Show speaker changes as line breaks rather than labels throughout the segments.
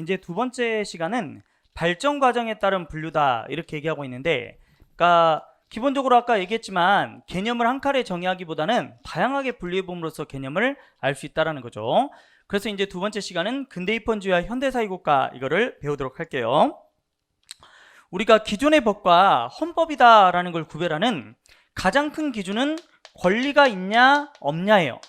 이제 두 번째 시간은 발전 과정에 따른 분류다 이렇게 얘기하고 있는데, 그러니까 기본적으로 아까 얘기했지만 개념을 한 칼에 정의하기보다는 다양하게 분류해 봄으로써 개념을 알 수 있다라는 거죠. 그래서 이제 두 번째 시간은 근대 입헌주의와 현대 사회국가 이거를 배우도록 할게요. 우리가 기존의 법과 헌법이다라는 걸 구별하는 가장 큰 기준은 권리가 있냐 없냐예요.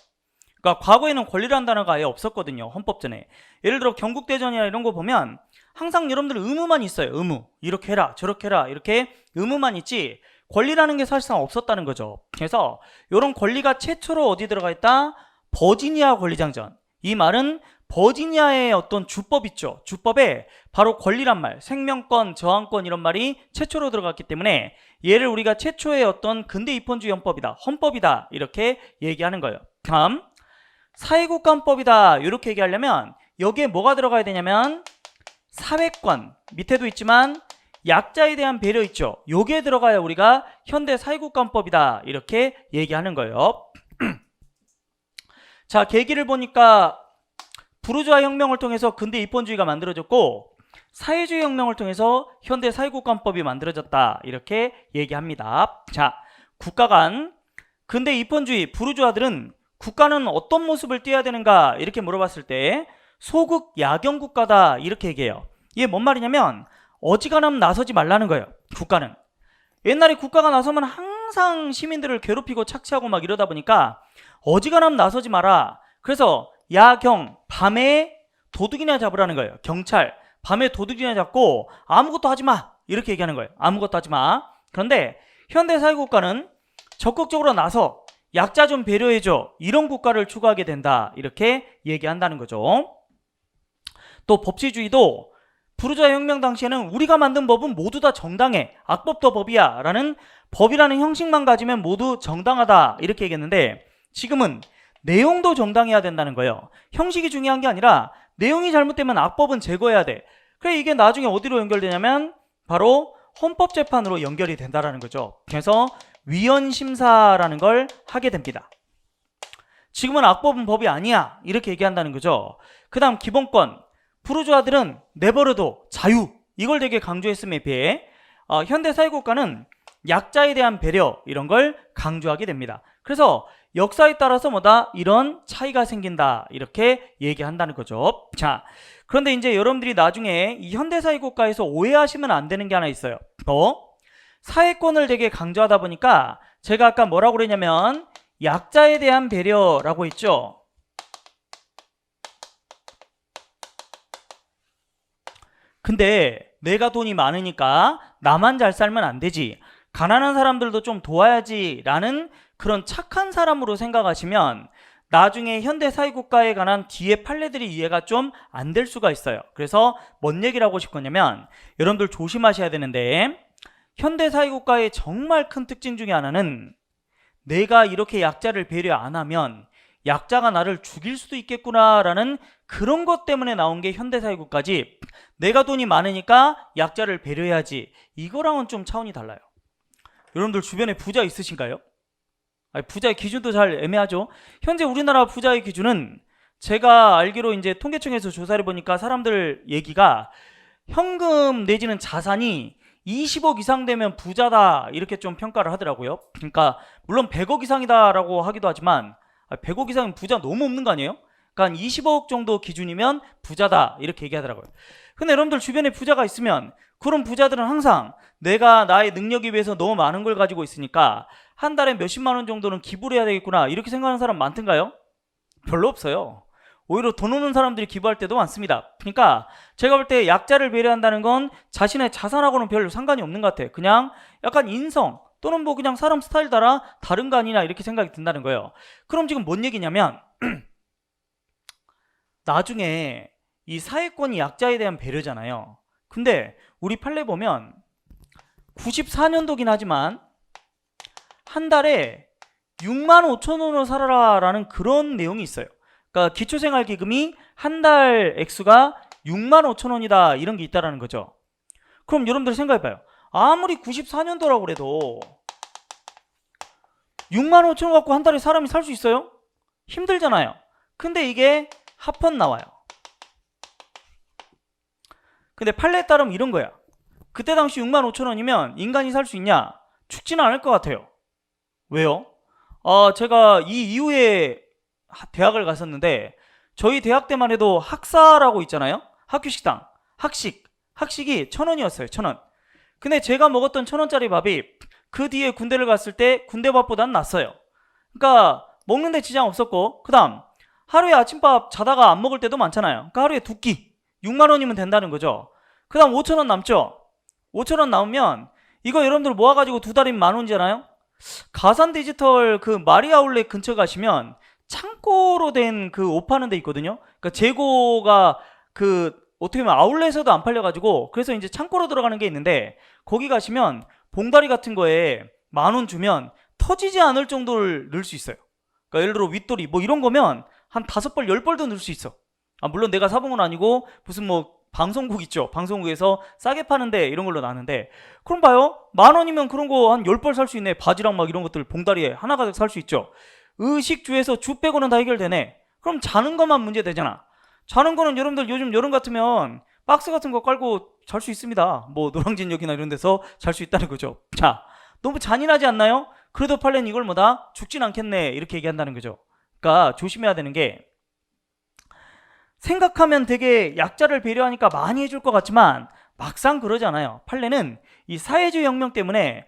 그러니까 과거에는 권리라는 단어가 아예 없었거든요. 헌법전에. 예를 들어 경국대전이나 이런 거 보면 항상 여러분들 의무만 있어요. 의무. 이렇게 해라 저렇게 해라 이렇게 의무만 있지 권리라는 게 사실상 없었다는 거죠. 그래서 이런 권리가 최초로 어디 들어가 있다? 버지니아 권리장전. 이 말은 버지니아의 어떤 주법 있죠. 주법에 바로 권리란 말, 생명권, 저항권 이런 말이 최초로 들어갔기 때문에 얘를 우리가 최초의 어떤 근대 입헌주의 헌법이다, 헌법이다 이렇게 얘기하는 거예요. 다음 사회국가헌법이다 이렇게 얘기하려면 여기에 뭐가 들어가야 되냐면 사회권, 밑에도 있지만 약자에 대한 배려 있죠. 요게 들어가야 우리가 현대 사회국가헌법이다 이렇게 얘기하는 거예요. 자, 계기를 보니까 부르주아 혁명을 통해서 근대 입헌주의가 만들어졌고 사회주의 혁명을 통해서 현대 사회국가헌법이 만들어졌다 이렇게 얘기합니다. 자, 국가 간 근대 입헌주의 부르주아들은 국가는 어떤 모습을 띄어야 되는가 이렇게 물어봤을 때 소극 야경 국가다 이렇게 얘기해요. 이게 뭔 말이냐면 어지간하면 나서지 말라는 거예요. 국가는 옛날에 국가가 나서면 항상 시민들을 괴롭히고 착취하고 막 이러다 보니까 어지간하면 나서지 마라. 그래서 야경, 밤에 도둑이나 잡으라는 거예요. 경찰, 밤에 도둑이나 잡고 아무것도 하지 마 이렇게 얘기하는 거예요. 아무것도 하지 마. 그런데 현대 사회국가는 적극적으로 나서 약자 좀 배려해줘 이런 국가를 추구하게 된다 이렇게 얘기한다는 거죠. 또 법치주의도 부르주아 혁명 당시에는 우리가 만든 법은 모두 다 정당해, 악법도 법이야 라는 법이라는 형식만 가지면 모두 정당하다 이렇게 얘기했는데 지금은 내용도 정당해야 된다는 거예요. 형식이 중요한 게 아니라 내용이 잘못되면 악법은 제거해야 돼. 그래 이게 나중에 어디로 연결되냐면 바로 헌법재판으로 연결이 된다는 거죠. 그래서 위헌심사라는 걸 하게 됩니다. 지금은 악법은 법이 아니야 이렇게 얘기한다는 거죠. 그 다음 기본권, 부르주아들은 내버려둬 자유 이걸 되게 강조했음에 비해 현대 사회국가는 약자에 대한 배려 이런 걸 강조하게 됩니다. 그래서 역사에 따라서 뭐다 이런 차이가 생긴다 이렇게 얘기한다는 거죠. 자, 그런데 이제 여러분들이 나중에 이 현대사회국가에서 오해하시면 안 되는 게 하나 있어요. 사회권을 되게 강조하다 보니까 제가 아까 뭐라고 그랬냐면 약자에 대한 배려라고 했죠. 근데 내가 돈이 많으니까 나만 잘 살면 안 되지, 가난한 사람들도 좀 도와야지 라는 그런 착한 사람으로 생각하시면 나중에 현대 사회국가에 관한 뒤에 판례들이 이해가 좀 안 될 수가 있어요. 그래서 뭔 얘기를 하고 싶었냐면 여러분들 조심하셔야 되는데 현대 사회국가의 정말 큰 특징 중에 하나는 내가 이렇게 약자를 배려 안 하면 약자가 나를 죽일 수도 있겠구나 라는 그런 것 때문에 나온 게 현대 사회국가지 내가 돈이 많으니까 약자를 배려해야지 이거랑은 좀 차원이 달라요. 여러분들 주변에 부자 있으신가요? 부자의 기준도 잘 애매하죠. 현재 우리나라 부자의 기준은 제가 알기로 이제 통계청에서 조사를 보니까 사람들 얘기가 현금 내지는 자산이 20억 이상 되면 부자다 이렇게 좀 평가를 하더라고요. 그러니까 물론 100억 이상이다라고 하기도 하지만 100억 이상은 부자 너무 없는 거 아니에요? 그러니까 20억 정도 기준이면 부자다 이렇게 얘기하더라고요. 근데 여러분들 주변에 부자가 있으면 그런 부자들은 항상 내가 나의 능력에 비해서 너무 많은 걸 가지고 있으니까 한 달에 몇십만 원 정도는 기부를 해야 되겠구나 이렇게 생각하는 사람 많던가요? 별로 없어요. 오히려 돈 없는 사람들이 기부할 때도 많습니다. 그러니까 제가 볼 때 약자를 배려한다는 건 자신의 자산하고는 별로 상관이 없는 것 같아요. 그냥 약간 인성 또는 뭐 그냥 사람 스타일 따라 다른 거 아니냐 이렇게 생각이 든다는 거예요. 그럼 지금 뭔 얘기냐면 나중에 이 사회권이 약자에 대한 배려잖아요. 근데 우리 판례 보면 94년도긴 하지만 한 달에 6만 5천 원으로 살아라 라는 그런 내용이 있어요. 그러니까 기초생활기금이 한 달 액수가 6만 5천 원이다 이런 게 있다라는 거죠. 그럼 여러분들 생각해봐요. 아무리 94년도라고 그래도 6만 5천 원 갖고 한 달에 사람이 살 수 있어요? 힘들잖아요. 근데 이게 합헌 나와요. 근데 판례에 따르면 이런 거야. 그때 당시 65,000원이면 인간이 살 수 있냐? 죽지는 않을 것 같아요. 왜요? 제가 이 이후에 대학을 갔었는데 저희 대학 때만 해도 학사라고 있잖아요. 학교 식당, 학식이 1,000원이었어요. 1,000원. 근데 제가 먹었던 1,000원짜리 밥이 그 뒤에 군대를 갔을 때 군대 밥보다는 낫어요. 그러니까 먹는데 지장 없었고, 그 다음 하루에 아침밥 자다가 안 먹을 때도 많잖아요. 그러니까 하루에 2끼 6만 원이면 된다는 거죠. 그 다음 5,000원 남죠. 5,000원 남으면 이거 여러분들 모아가지고 2달이면 10,000원이잖아요. 가산 디지털 그 마리 아울렛 근처 가시면 창고로 된 그 옷 파는 데 있거든요. 그러니까 재고가 그 어떻게 보면 아울렛에서도 안 팔려가지고 그래서 이제 창고로 들어가는 게 있는데 거기 가시면 봉다리 같은 거에 10,000원 주면 터지지 않을 정도를 넣을 수 있어요. 그러니까 예를 들어 윗돌이 뭐 이런 거면 한 5벌 10벌도 넣을 수 있어. 물론 내가 사본 건 아니고 무슨 뭐 방송국 있죠. 방송국에서 싸게 파는데 이런 걸로 나는데 그럼 봐요. 10,000원이면 그런 거 한 10벌 살 수 있네. 바지락 막 이런 것들 봉다리에 하나 가득 살 수 있죠. 의식주에서 주 빼고는 다 해결되네. 그럼 자는 것만 문제 되잖아. 자는 거는 여러분들 요즘 여름 같으면 박스 같은 거 깔고 잘 수 있습니다. 뭐 노량진역이나 이런 데서 잘 수 있다는 거죠. 자, 너무 잔인하지 않나요? 그래도 팔레는 이걸 뭐다? 죽진 않겠네. 이렇게 얘기한다는 거죠. 그러니까 조심해야 되는 게 생각하면 되게 약자를 배려하니까 많이 해줄 것 같지만 막상 그러지 않아요. 판례는 이 사회주의 혁명 때문에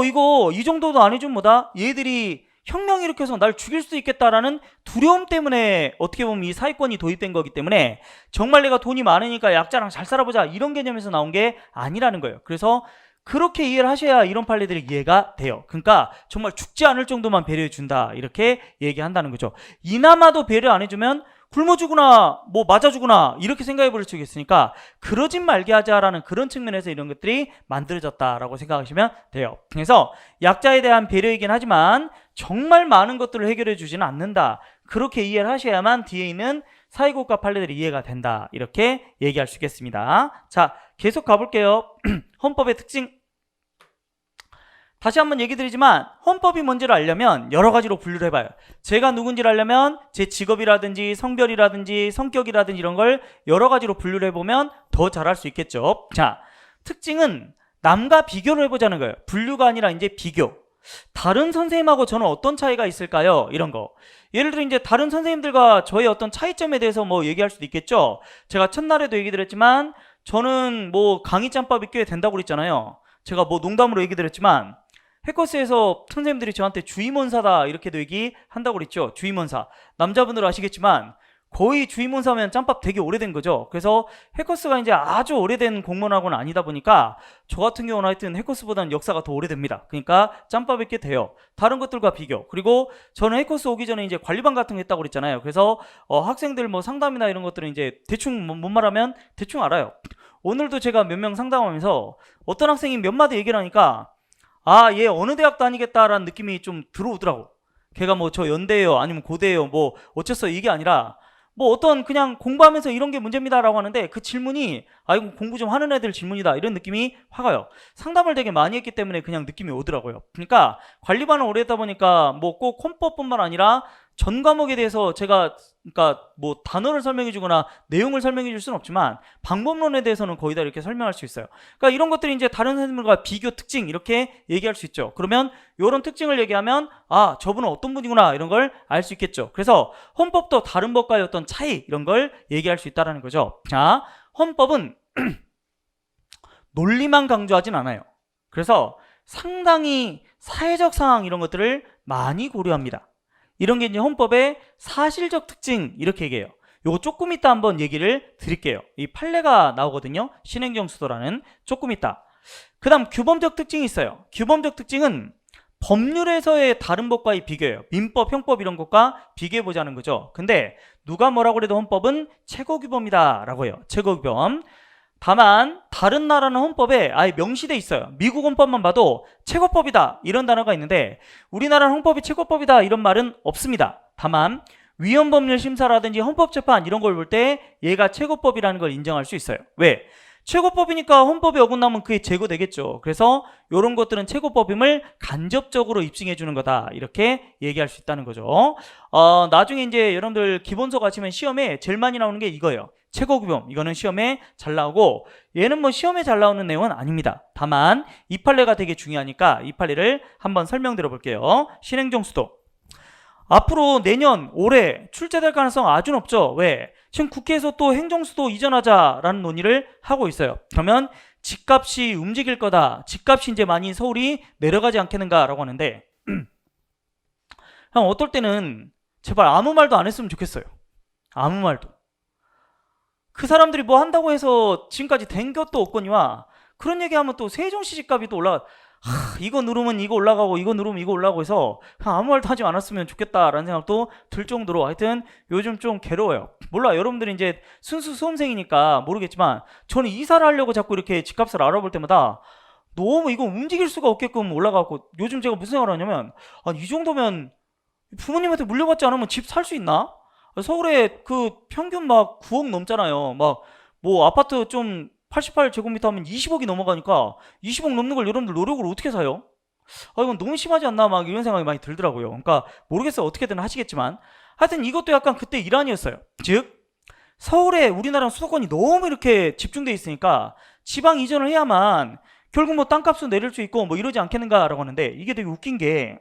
이거 이 정도도 안 해주면 뭐다? 얘들이 혁명 일으켜서 날 죽일 수도 있겠다라는 두려움 때문에 어떻게 보면 이 사회권이 도입된 거기 때문에 정말 내가 돈이 많으니까 약자랑 잘 살아보자 이런 개념에서 나온 게 아니라는 거예요. 그래서 그렇게 이해를 하셔야 이런 판례들이 이해가 돼요. 그러니까 정말 죽지 않을 정도만 배려해 준다 이렇게 얘기한다는 거죠. 이나마도 배려 안 해주면 굶어 죽으나 뭐 맞아 죽으나 이렇게 생각해 버릴 수 있으니까 그러진 말게 하자라는 그런 측면에서 이런 것들이 만들어졌다라고 생각하시면 돼요. 그래서 약자에 대한 배려이긴 하지만 정말 많은 것들을 해결해 주지는 않는다. 그렇게 이해를 하셔야만 뒤에 있는 사회국가 판례들이 이해가 된다. 이렇게 얘기할 수 있겠습니다. 자, 계속 가볼게요. 헌법의 특징. 다시 한번 얘기 드리지만 헌법이 뭔지를 알려면 여러 가지로 분류를 해봐요. 제가 누군지를 알려면 제 직업이라든지 성별이라든지 성격이라든지 이런 걸 여러 가지로 분류를 해보면 더 잘할 수 있겠죠. 자, 특징은 남과 비교를 해보자는 거예요. 분류가 아니라 이제 비교. 다른 선생님하고 저는 어떤 차이가 있을까요? 이런 거. 예를 들어 이제 다른 선생님들과 저의 어떤 차이점에 대해서 뭐 얘기할 수도 있겠죠. 제가 첫날에도 얘기 드렸지만 저는 뭐 강의 짬밥이 꽤 된다고 그랬잖아요. 제가 뭐 농담으로 얘기 드렸지만 해커스에서 선생님들이 저한테 주임원사다 이렇게도 얘기한다고 그랬죠. 주임원사. 남자분들 아시겠지만 거의 주임원사면 짬밥 되게 오래된 거죠. 그래서 해커스가 이제 아주 오래된 공무원하고는 아니다 보니까 저 같은 경우는 하여튼 해커스보다는 역사가 더 오래됩니다. 그러니까 짬밥이 꽤 돼요. 다른 것들과 비교. 그리고 저는 해커스 오기 전에 이제 관리반 같은 거 했다고 그랬잖아요. 그래서 학생들 뭐 상담이나 이런 것들은 이제 대충 뭔 말하면 대충 알아요. 오늘도 제가 몇 명 상담하면서 어떤 학생이 몇 마디 얘기를 하니까 얘 어느 대학 다니겠다라는 느낌이 좀 들어오더라고. 걔가 뭐 저 연대예요 아니면 고대예요 뭐 어째서 이게 아니라 뭐 어떤 그냥 공부하면서 이런 게 문제입니다라고 하는데 그 질문이 이거 공부 좀 하는 애들 질문이다 이런 느낌이 확 와요. 상담을 되게 많이 했기 때문에 그냥 느낌이 오더라고요. 그러니까 관리반을 오래 했다 보니까 뭐 꼭 헌법뿐만 아니라 전 과목에 대해서 제가 그러니까 뭐 단어를 설명해 주거나 내용을 설명해 줄 수는 없지만 방법론에 대해서는 거의 다 이렇게 설명할 수 있어요. 그러니까 이런 것들이 이제 다른 선생님들과 비교 특징 이렇게 얘기할 수 있죠. 그러면 이런 특징을 얘기하면 저분은 어떤 분이구나 이런 걸 알 수 있겠죠. 그래서 헌법도 다른 법과의 어떤 차이 이런 걸 얘기할 수 있다는 거죠. 자, 헌법은 논리만 강조하진 않아요. 그래서 상당히 사회적 상황 이런 것들을 많이 고려합니다. 이런 게 이제 헌법의 사실적 특징 이렇게 얘기해요. 요거 조금 이따 한번 얘기를 드릴게요. 이 판례가 나오거든요. 신행정수도라는 조금 이따. 그 다음 규범적 특징이 있어요. 규범적 특징은 법률에서의 다른 법과의 비교예요. 민법, 형법 이런 것과 비교해보자는 거죠. 근데 누가 뭐라고 그래도 헌법은 최고규범이다 라고 해요. 최고규범. 다만 다른 나라는 헌법에 아예 명시돼 있어요. 미국 헌법만 봐도 최고법이다 이런 단어가 있는데 우리나라는 헌법이 최고법이다 이런 말은 없습니다. 다만 위헌법률 심사라든지 헌법재판 이런 걸 볼 때 얘가 최고법이라는 걸 인정할 수 있어요. 왜? 최고법이니까 헌법에 어긋나면 그게 제거되겠죠. 그래서 이런 것들은 최고법임을 간접적으로 입증해 주는 거다 이렇게 얘기할 수 있다는 거죠. 나중에 이제 여러분들 기본서 가시면 시험에 제일 많이 나오는 게 이거예요. 최고규범. 이거는 시험에 잘 나오고 얘는 뭐 시험에 잘 나오는 내용은 아닙니다. 다만 이 판례가 되게 중요하니까 이 판례를 한번 설명드려 볼게요. 신행정 수도. 앞으로 내년 올해 출제될 가능성 아주 높죠. 왜? 지금 국회에서 또 행정수도 이전하자라는 논의를 하고 있어요. 그러면 집값이 움직일 거다. 집값이 이제 많이 서울이 내려가지 않겠는가라고 하는데 형 어떨 때는 제발 아무 말도 안 했으면 좋겠어요. 아무 말도. 그 사람들이 뭐 한다고 해서 지금까지 된 것도 없거니와 그런 얘기하면 또 세종시 집값이 또 올라가. 이거 누르면 이거 올라가고 이거 누르면 이거 올라가고 해서 그냥 아무 말도 하지 않았으면 좋겠다라는 생각도 들 정도로 하여튼 요즘 좀 괴로워요. 몰라, 여러분들이 이제 순수 수험생이니까 모르겠지만 저는 이사를 하려고 자꾸 이렇게 집값을 알아볼 때마다 너무 이거 움직일 수가 없게끔 올라가고 요즘 제가 무슨 생각을 하냐면 이 정도면 부모님한테 물려받지 않으면 집 살 수 있나? 서울에 그 평균 막 9억 넘잖아요. 막 뭐 아파트 좀 88제곱미터 하면 20억이 넘어가니까 20억 넘는 걸 여러분들 노력으로 어떻게 사요? 이건 너무 심하지 않나 막 이런 생각이 많이 들더라고요. 그러니까 모르겠어요. 어떻게든 하시겠지만 하여튼 이것도 약간 그때 일환이었어요. 즉 서울에 우리나라 수도권이 너무 이렇게 집중돼 있으니까 지방 이전을 해야만 결국 뭐 땅값도 내릴 수 있고 뭐 이러지 않겠는가라고 하는데 이게 되게 웃긴 게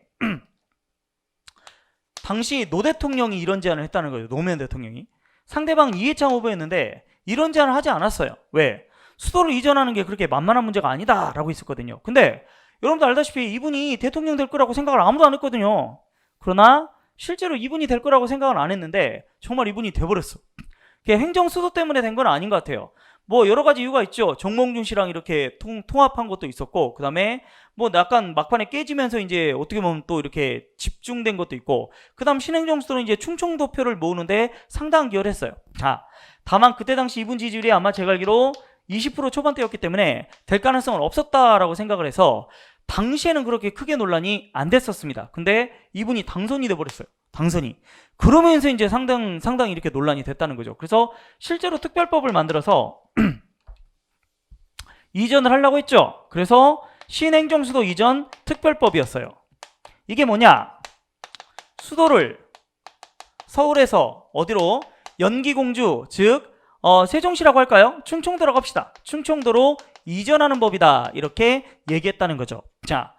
당시 노 대통령이 이런 제안을 했다는 거예요. 노무현 대통령이. 상대방 이해창 후보였는데 이런 제안을 하지 않았어요. 왜? 수도를 이전하는 게 그렇게 만만한 문제가 아니다라고 했었거든요. 근데 여러분도 알다시피 이분이 대통령 될 거라고 생각을 아무도 안 했거든요. 그러나 실제로 이분이 될 거라고 생각은 안 했는데 정말 이분이 돼버렸어. 그게 행정 수도 때문에 된 건 아닌 것 같아요. 뭐 여러 가지 이유가 있죠. 정몽준 씨랑 이렇게 통합한 것도 있었고 그 다음에 뭐 약간 막판에 깨지면서 이제 어떻게 보면 또 이렇게 집중된 것도 있고 그 다음 신행정수도는 이제 충청도표를 모으는데 상당한 기여를 했어요. 자, 다만 그때 당시 이분 지지율이 아마 제가 알기로 20% 초반대였기 때문에 될 가능성은 없었다라고 생각을 해서 당시에는 그렇게 크게 논란이 안 됐었습니다. 근데 이분이 당선이 돼버렸어요. 당선이. 그러면서 이제 상당히 이렇게 논란이 됐다는 거죠. 그래서 실제로 특별법을 만들어서 이전을 하려고 했죠. 그래서 신행정수도 이전 특별법이었어요. 이게 뭐냐? 수도를 서울에서 어디로? 연기공주, 즉 세종시라고 할까요? 충청도라고 합시다. 충청도로 이전하는 법이다. 이렇게 얘기했다는 거죠. 자,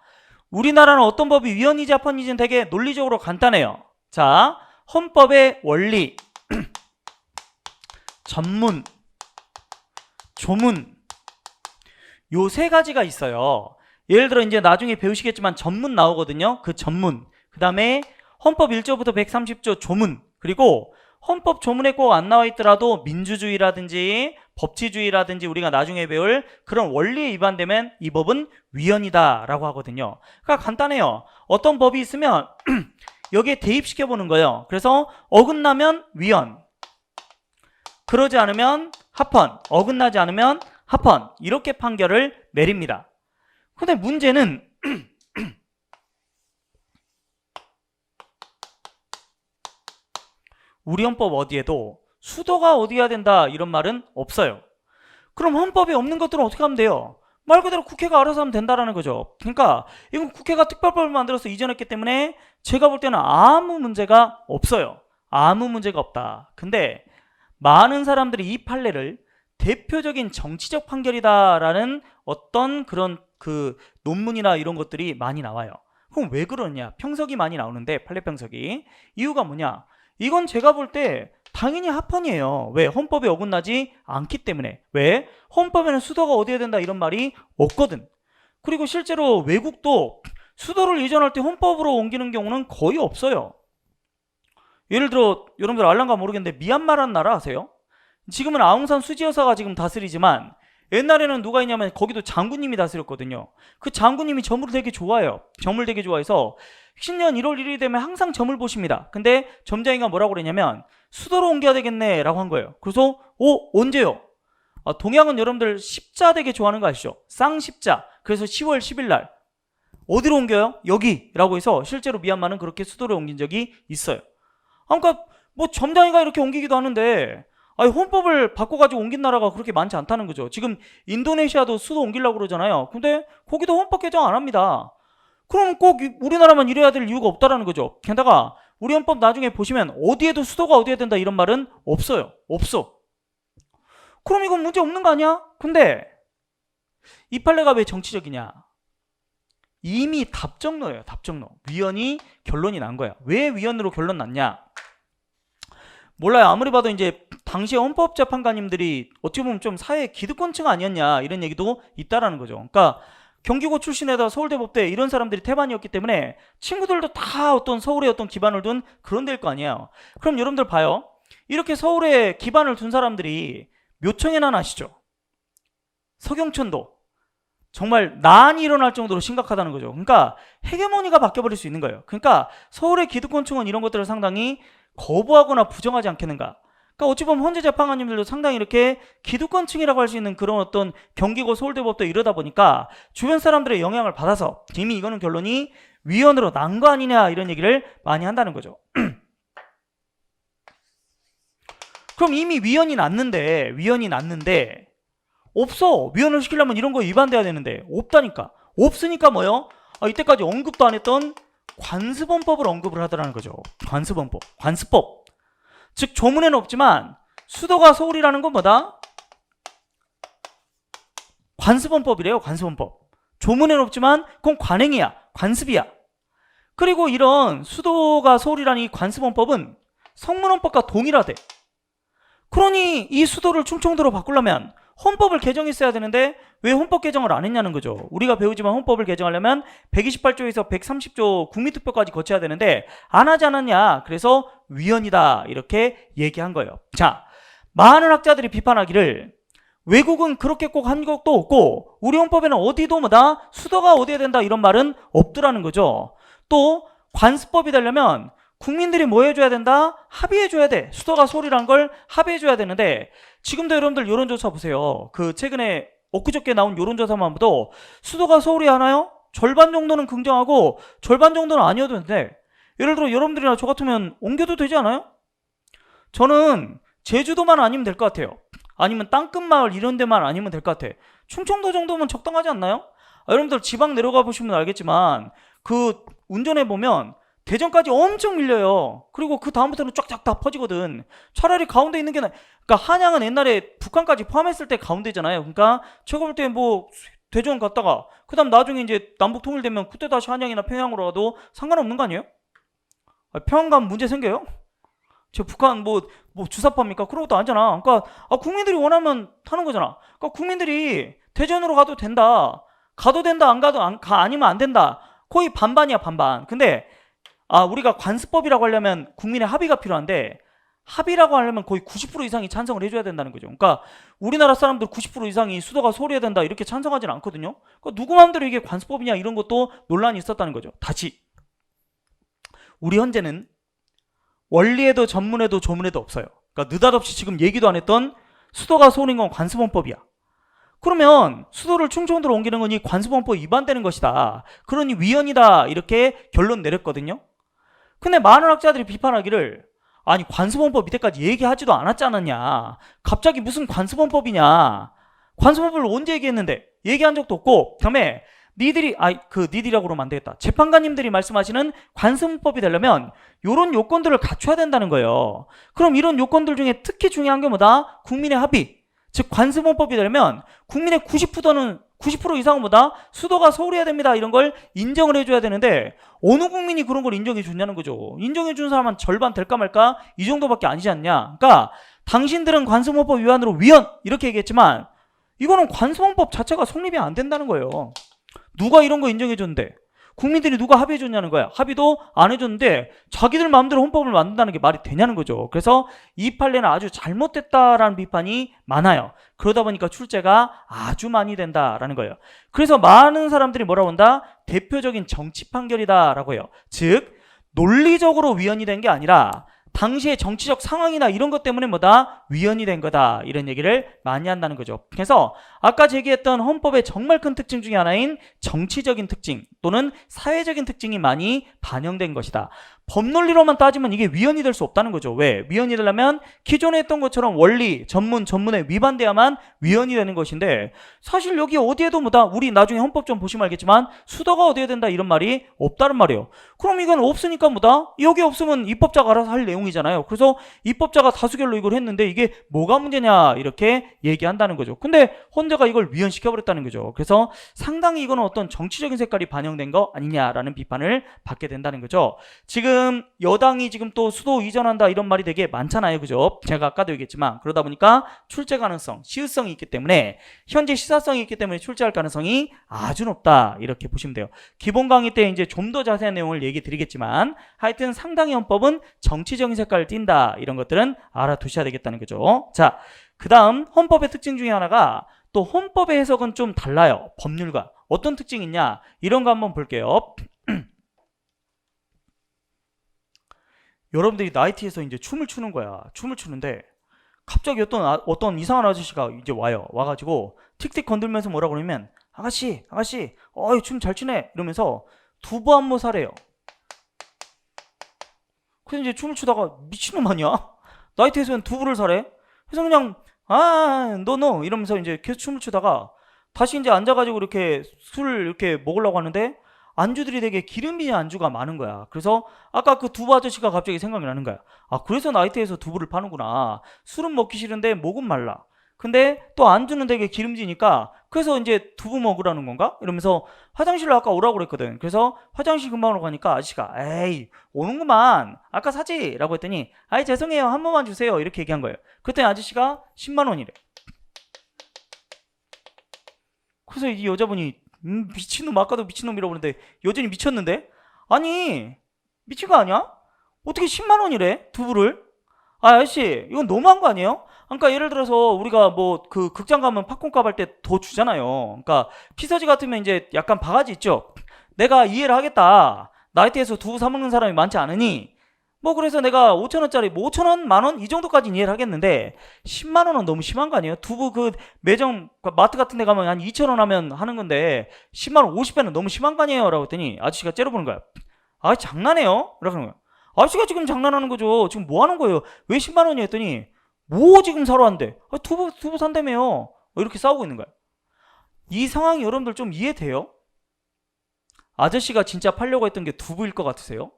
우리나라는 어떤 법이 위헌이지 합헌이지는 되게 논리적으로 간단해요. 자, 헌법의 원리, 전문, 조문 요 세 가지가 있어요. 예를 들어 이제 나중에 배우시겠지만 전문 나오거든요. 그 전문. 그 다음에 헌법 1조부터 130조 조문. 그리고 헌법 조문에 꼭 안 나와 있더라도 민주주의라든지 법치주의라든지 우리가 나중에 배울 그런 원리에 위반되면 이 법은 위헌이다 라고 하거든요. 그러니까 간단해요. 어떤 법이 있으면 여기에 대입시켜 보는 거예요. 그래서 어긋나면 위헌, 그러지 않으면 합헌, 어긋나지 않으면 합헌, 이렇게 판결을 내립니다. 근데 문제는 우리 헌법 어디에도 수도가 어디야 된다 이런 말은 없어요. 그럼 헌법에 없는 것들은 어떻게 하면 돼요? 말 그대로 국회가 알아서 하면 된다라는 거죠. 그러니까 이건 국회가 특별법을 만들어서 이전했기 때문에 제가 볼 때는 아무 문제가 없어요. 아무 문제가 없다. 근데 많은 사람들이 이 판례를 대표적인 정치적 판결이다라는 어떤 그런 그 논문이나 이런 것들이 많이 나와요. 그럼 왜 그러냐? 평석이 많이 나오는데 판례 평석이. 이유가 뭐냐? 이건 제가 볼 때 당연히 합헌이에요. 왜? 헌법에 어긋나지 않기 때문에. 왜? 헌법에는 수도가 어디에 된다 이런 말이 없거든. 그리고 실제로 외국도 수도를 이전할 때 헌법으로 옮기는 경우는 거의 없어요. 예를 들어 여러분들 알란가 모르겠는데 미얀마라는 나라 아세요? 지금은 아웅산 수지 여사가 지금 다스리지만 옛날에는 누가 있냐면 거기도 장군님이 다스렸거든요. 그 장군님이 점을 되게 좋아해요. 점을 되게 좋아해서 신년 1월 1일이 되면 항상 점을 보십니다. 근데 점장이가 뭐라고 그랬냐면 수도로 옮겨야 되겠네 라고 한 거예요. 그래서 언제요? 동양은 여러분들 십자 되게 좋아하는 거 아시죠? 쌍십자. 그래서 10월 10일 날 어디로 옮겨요? 여기라고 해서 실제로 미얀마는 그렇게 수도를 옮긴 적이 있어요. 그러니까 뭐 점장이가 이렇게 옮기기도 하는데 헌법을 바꿔가지고 옮긴 나라가 그렇게 많지 않다는 거죠. 지금 인도네시아도 수도 옮기려고 그러잖아요. 근데 거기도 헌법 개정 안 합니다. 그럼 꼭 우리나라만 이래야 될 이유가 없다라는 거죠. 게다가 우리 헌법 나중에 보시면 어디에도 수도가 어디에 된다 이런 말은 없어요. 없어. 그럼 이건 문제 없는 거 아니야? 근데 이 판례가 왜 정치적이냐? 이미 답정너예요. 답정너. 위헌이 결론이 난 거야. 왜 위헌으로 결론 났냐? 몰라요. 아무리 봐도 이제 당시 헌법재판관님들이 어떻게 보면 좀 사회 기득권층 아니었냐 이런 얘기도 있다라는 거죠. 그러니까 경기고 출신에다 서울대 법대 이런 사람들이 태반이었기 때문에 친구들도 다 어떤 서울에 어떤 기반을 둔 그런 데일 거 아니에요. 그럼 여러분들 봐요. 이렇게 서울에 기반을 둔 사람들이 몇 청이나 나시죠? 서경천도 정말 난이 일어날 정도로 심각하다는 거죠. 그러니까 헤게모니가 바뀌어버릴 수 있는 거예요. 그러니까 서울의 기득권층은 이런 것들을 상당히 거부하거나 부정하지 않겠는가. 그러니까 어찌 보면 헌재 재판관님들도 상당히 이렇게 기득권층이라고 할 수 있는 그런 어떤 경기고 서울대법도 이러다 보니까 주변 사람들의 영향을 받아서 이미 이거는 결론이 위헌으로 난 거 아니냐 이런 얘기를 많이 한다는 거죠. 그럼 이미 위헌이 났는데 없어. 위헌을 시키려면 이런 거 위반돼야 되는데 없다니까. 없으니까 뭐요? 이때까지 언급도 안 했던 관습헌법을 언급을 하더라는 거죠. 관습헌법, 관습법. 즉 조문에는 없지만 수도가 서울이라는 건 뭐다? 관습헌법이래요. 관습헌법. 조문에는 없지만 그건 관행이야. 관습이야. 그리고 이런 수도가 서울이라는 이 관습헌법은 성문헌법과 동일하대. 그러니 이 수도를 충청도로 바꾸려면 헌법을 개정했어야 되는데 왜 헌법 개정을 안 했냐는 거죠. 우리가 배우지만 헌법을 개정하려면 128조에서 130조 국민투표까지 거쳐야 되는데 안 하지 않았냐. 그래서 위헌이다 이렇게 얘기한 거예요. 자, 많은 학자들이 비판하기를 외국은 그렇게 꼭 한 것도 없고 우리 헌법에는 어디도 뭐다 수도가 어디에 된다 이런 말은 없더라는 거죠. 또 관습법이 되려면 국민들이 뭐 해줘야 된다? 합의해줘야 돼. 수도가 서울이란 걸 합의해줘야 되는데 지금도 여러분들 여론조사 보세요. 그 최근에 엊그저께 나온 여론조사만 봐도 수도가 서울이 하나요? 절반 정도는 긍정하고 절반 정도는 아니어도 되는데 예를 들어 여러분들이나 저 같으면 옮겨도 되지 않아요? 저는 제주도만 아니면 될 것 같아요. 아니면 땅끝마을 이런 데만 아니면 될 것 같아. 충청도 정도면 적당하지 않나요? 여러분들 지방 내려가 보시면 알겠지만 그 운전해 보면 대전까지 엄청 밀려요. 그리고 그 다음부터는 쫙쫙 다 퍼지거든. 차라리 가운데 있는 게 그러니까 한양은 옛날에 북한까지 포함했을 때 가운데잖아요. 그러니까 제가 볼 때 뭐 대전 갔다가 그다음 나중에 이제 남북 통일되면 그때 다시 한양이나 평양으로 가도 상관없는 거 아니에요? 평양 가면 문제 생겨요? 저 북한 뭐 주사파입니까? 그런 것도 아니잖아. 그러니까 국민들이 원하면 타는 거잖아. 그러니까 국민들이 대전으로 가도 된다. 가도 된다. 안 가도 아니면 안 된다. 거의 반반이야 반반. 근데 우리가 관습법이라고 하려면 국민의 합의가 필요한데 합의라고 하려면 거의 90% 이상이 찬성을 해줘야 된다는 거죠. 그러니까 우리나라 사람들 90% 이상이 수도가 서울이어야 된다 이렇게 찬성하지는 않거든요. 그러니까 누구 마음대로 이게 관습법이냐 이런 것도 논란이 있었다는 거죠. 다시 우리 헌재는 원리에도 전문에도 조문에도 없어요. 그러니까 느닷없이 지금 얘기도 안 했던 수도가 서울인 건 관습헌법이야. 그러면 수도를 충청도로 옮기는 건 이 관습헌법 위반되는 것이다. 그러니 위헌이다 이렇게 결론 내렸거든요. 근데 많은 학자들이 비판하기를 아니 관습헌법 이때까지 얘기하지도 않았지 않았냐. 갑자기 무슨 관습헌법이냐. 관습헌법을 언제 얘기했는데 얘기한 적도 없고 그다음에 니들이라고 그러면 안 되겠다. 재판관님들이 말씀하시는 관습헌법이 되려면 이런 요건들을 갖춰야 된다는 거예요. 그럼 이런 요건들 중에 특히 중요한 게 뭐다? 국민의 합의. 즉 관습헌법이 되려면 국민의 90% 이상은 뭐다? 수도가 서울이어야 됩니다. 이런 걸 인정을 해줘야 되는데 어느 국민이 그런 걸 인정해 주냐는 거죠. 인정해 준 사람은 절반 될까 말까 이 정도밖에 아니지 않냐. 그러니까 당신들은 관습헌법 위반으로 위헌 이렇게 얘기했지만 이거는 관습헌법 자체가 성립이 안 된다는 거예요. 누가 이런 거 인정해 줬는데 국민들이 누가 합의해 줬냐는 거야. 합의도 안 해줬는데 자기들 마음대로 헌법을 만든다는 게 말이 되냐는 거죠. 그래서 이 판례는 아주 잘못됐다라는 비판이 많아요. 그러다 보니까 출제가 아주 많이 된다라는 거예요. 그래서 많은 사람들이 뭐라고 한다? 대표적인 정치 판결이다라고 해요. 즉 논리적으로 위헌이 된 게 아니라 당시의 정치적 상황이나 이런 것 때문에 뭐다? 위헌이 된 거다. 이런 얘기를 많이 한다는 거죠. 그래서 아까 제기했던 헌법의 정말 큰 특징 중에 하나인 정치적인 특징 또는 사회적인 특징이 많이 반영된 것이다. 법논리로만 따지면 이게 위헌이 될 수 없다는 거죠. 왜? 위헌이 되려면 기존에 했던 것처럼 원리, 전문에 위반돼야만 위헌이 되는 것인데 사실 여기 어디에도 뭐다? 우리 나중에 헌법 좀 보시면 알겠지만 수도가 어디에 된다 이런 말이 없다는 말이에요. 그럼 이건 없으니까 뭐다? 여기 없으면 입법자가 알아서 할 내용 내용이잖아요. 그래서 입법자가 다수결로 이걸 했는데 이게 뭐가 문제냐 이렇게 얘기한다는 거죠. 근데 헌재가 이걸 위헌시켜버렸다는 거죠. 그래서 상당히 이거는 어떤 정치적인 색깔이 반영된 거 아니냐라는 비판을 받게 된다는 거죠. 지금 여당이 지금 또 수도 이전한다 이런 말이 되게 많잖아요. 그죠? 제가 아까도 얘기했지만 그러다 보니까 출제 가능성, 시의성이 있기 때문에 현재 시사성이 있기 때문에 출제할 가능성이 아주 높다 이렇게 보시면 돼요. 기본 강의 때 이제 좀 더 자세한 내용을 얘기 드리겠지만 하여튼 상당히 헌법은 정치적인 색깔을 띈다 이런 것들은 알아두셔야 되겠다는 거죠. 자, 그 다음 헌법의 특징 중에 하나가 또 헌법의 해석은 좀 달라요. 법률과 어떤 특징이 있냐 이런 거 한번 볼게요. 여러분들이 나이트에서 이제 춤을 추는 거야. 춤을 추는데 갑자기 어떤 이상한 아저씨가 이제 와가지고 틱틱 건들면서 뭐라 그러면 아가씨 춤 잘 추네 이러면서 두부 안무 사래요. 그래서 이제 춤을 추다가 미친놈 아니야? 나이트에서는 두부를 사래? 그래서 그냥 너 이러면서 이제 계속 춤을 추다가 다시 이제 앉아가지고 이렇게 술을 이렇게 먹으려고 하는데 안주들이 되게 기름진 안주가 많은 거야. 그래서 아까 그 두부 아저씨가 갑자기 생각이 나는 거야. 아, 그래서 나이트에서 두부를 파는구나. 술은 먹기 싫은데 목은 말라. 근데 또 안주는 되게 기름지니까 그래서 이제 두부 먹으라는 건가? 이러면서 화장실로 아까 오라고 그랬거든. 그래서 화장실 금방으로 가니까 아저씨가 에이 오는구만 아까 사지? 라고 했더니 아이 죄송해요 한 번만 주세요 이렇게 얘기한 거예요. 그랬더니 아저씨가 10만 원이래. 그래서 이 여자분이 미친놈 아까도 미친놈이라고 그러는데 여전히 미쳤는데? 아니 미친 거 아니야? 어떻게 10만 원이래 두부를? 아 아저씨 이건 너무한 거 아니에요? 그러니까 예를 들어서 우리가 뭐 그 극장 가면 팝콘 값 할 때 더 주잖아요. 그러니까 피서지 같으면 이제 약간 바가지 있죠. 내가 이해를 하겠다. 나이트에서 두부 사 먹는 사람이 많지 않으니 뭐 그래서 내가 5,000원짜리 뭐 5,000원? 만원? 이 정도까지는 이해를 하겠는데 10만 원은 너무 심한 거 아니에요? 두부 그 매점 마트 같은 데 가면 한 2,000원 하면 하는 건데 10만 원 50배는 너무 심한 거 아니에요? 라고 했더니 아저씨가 째려보는 거야. 아 장난해요? 라고 하는 거야. 아저씨가 지금 장난하는 거죠. 지금 뭐 하는 거예요? 왜 10만 원이 했더니 뭐 지금 사러 왔는데 두부 산다며요. 이렇게 싸우고 있는 거야. 이 상황이 여러분들 좀 이해돼요? 아저씨가 진짜 팔려고 했던 게 두부일 것 같으세요?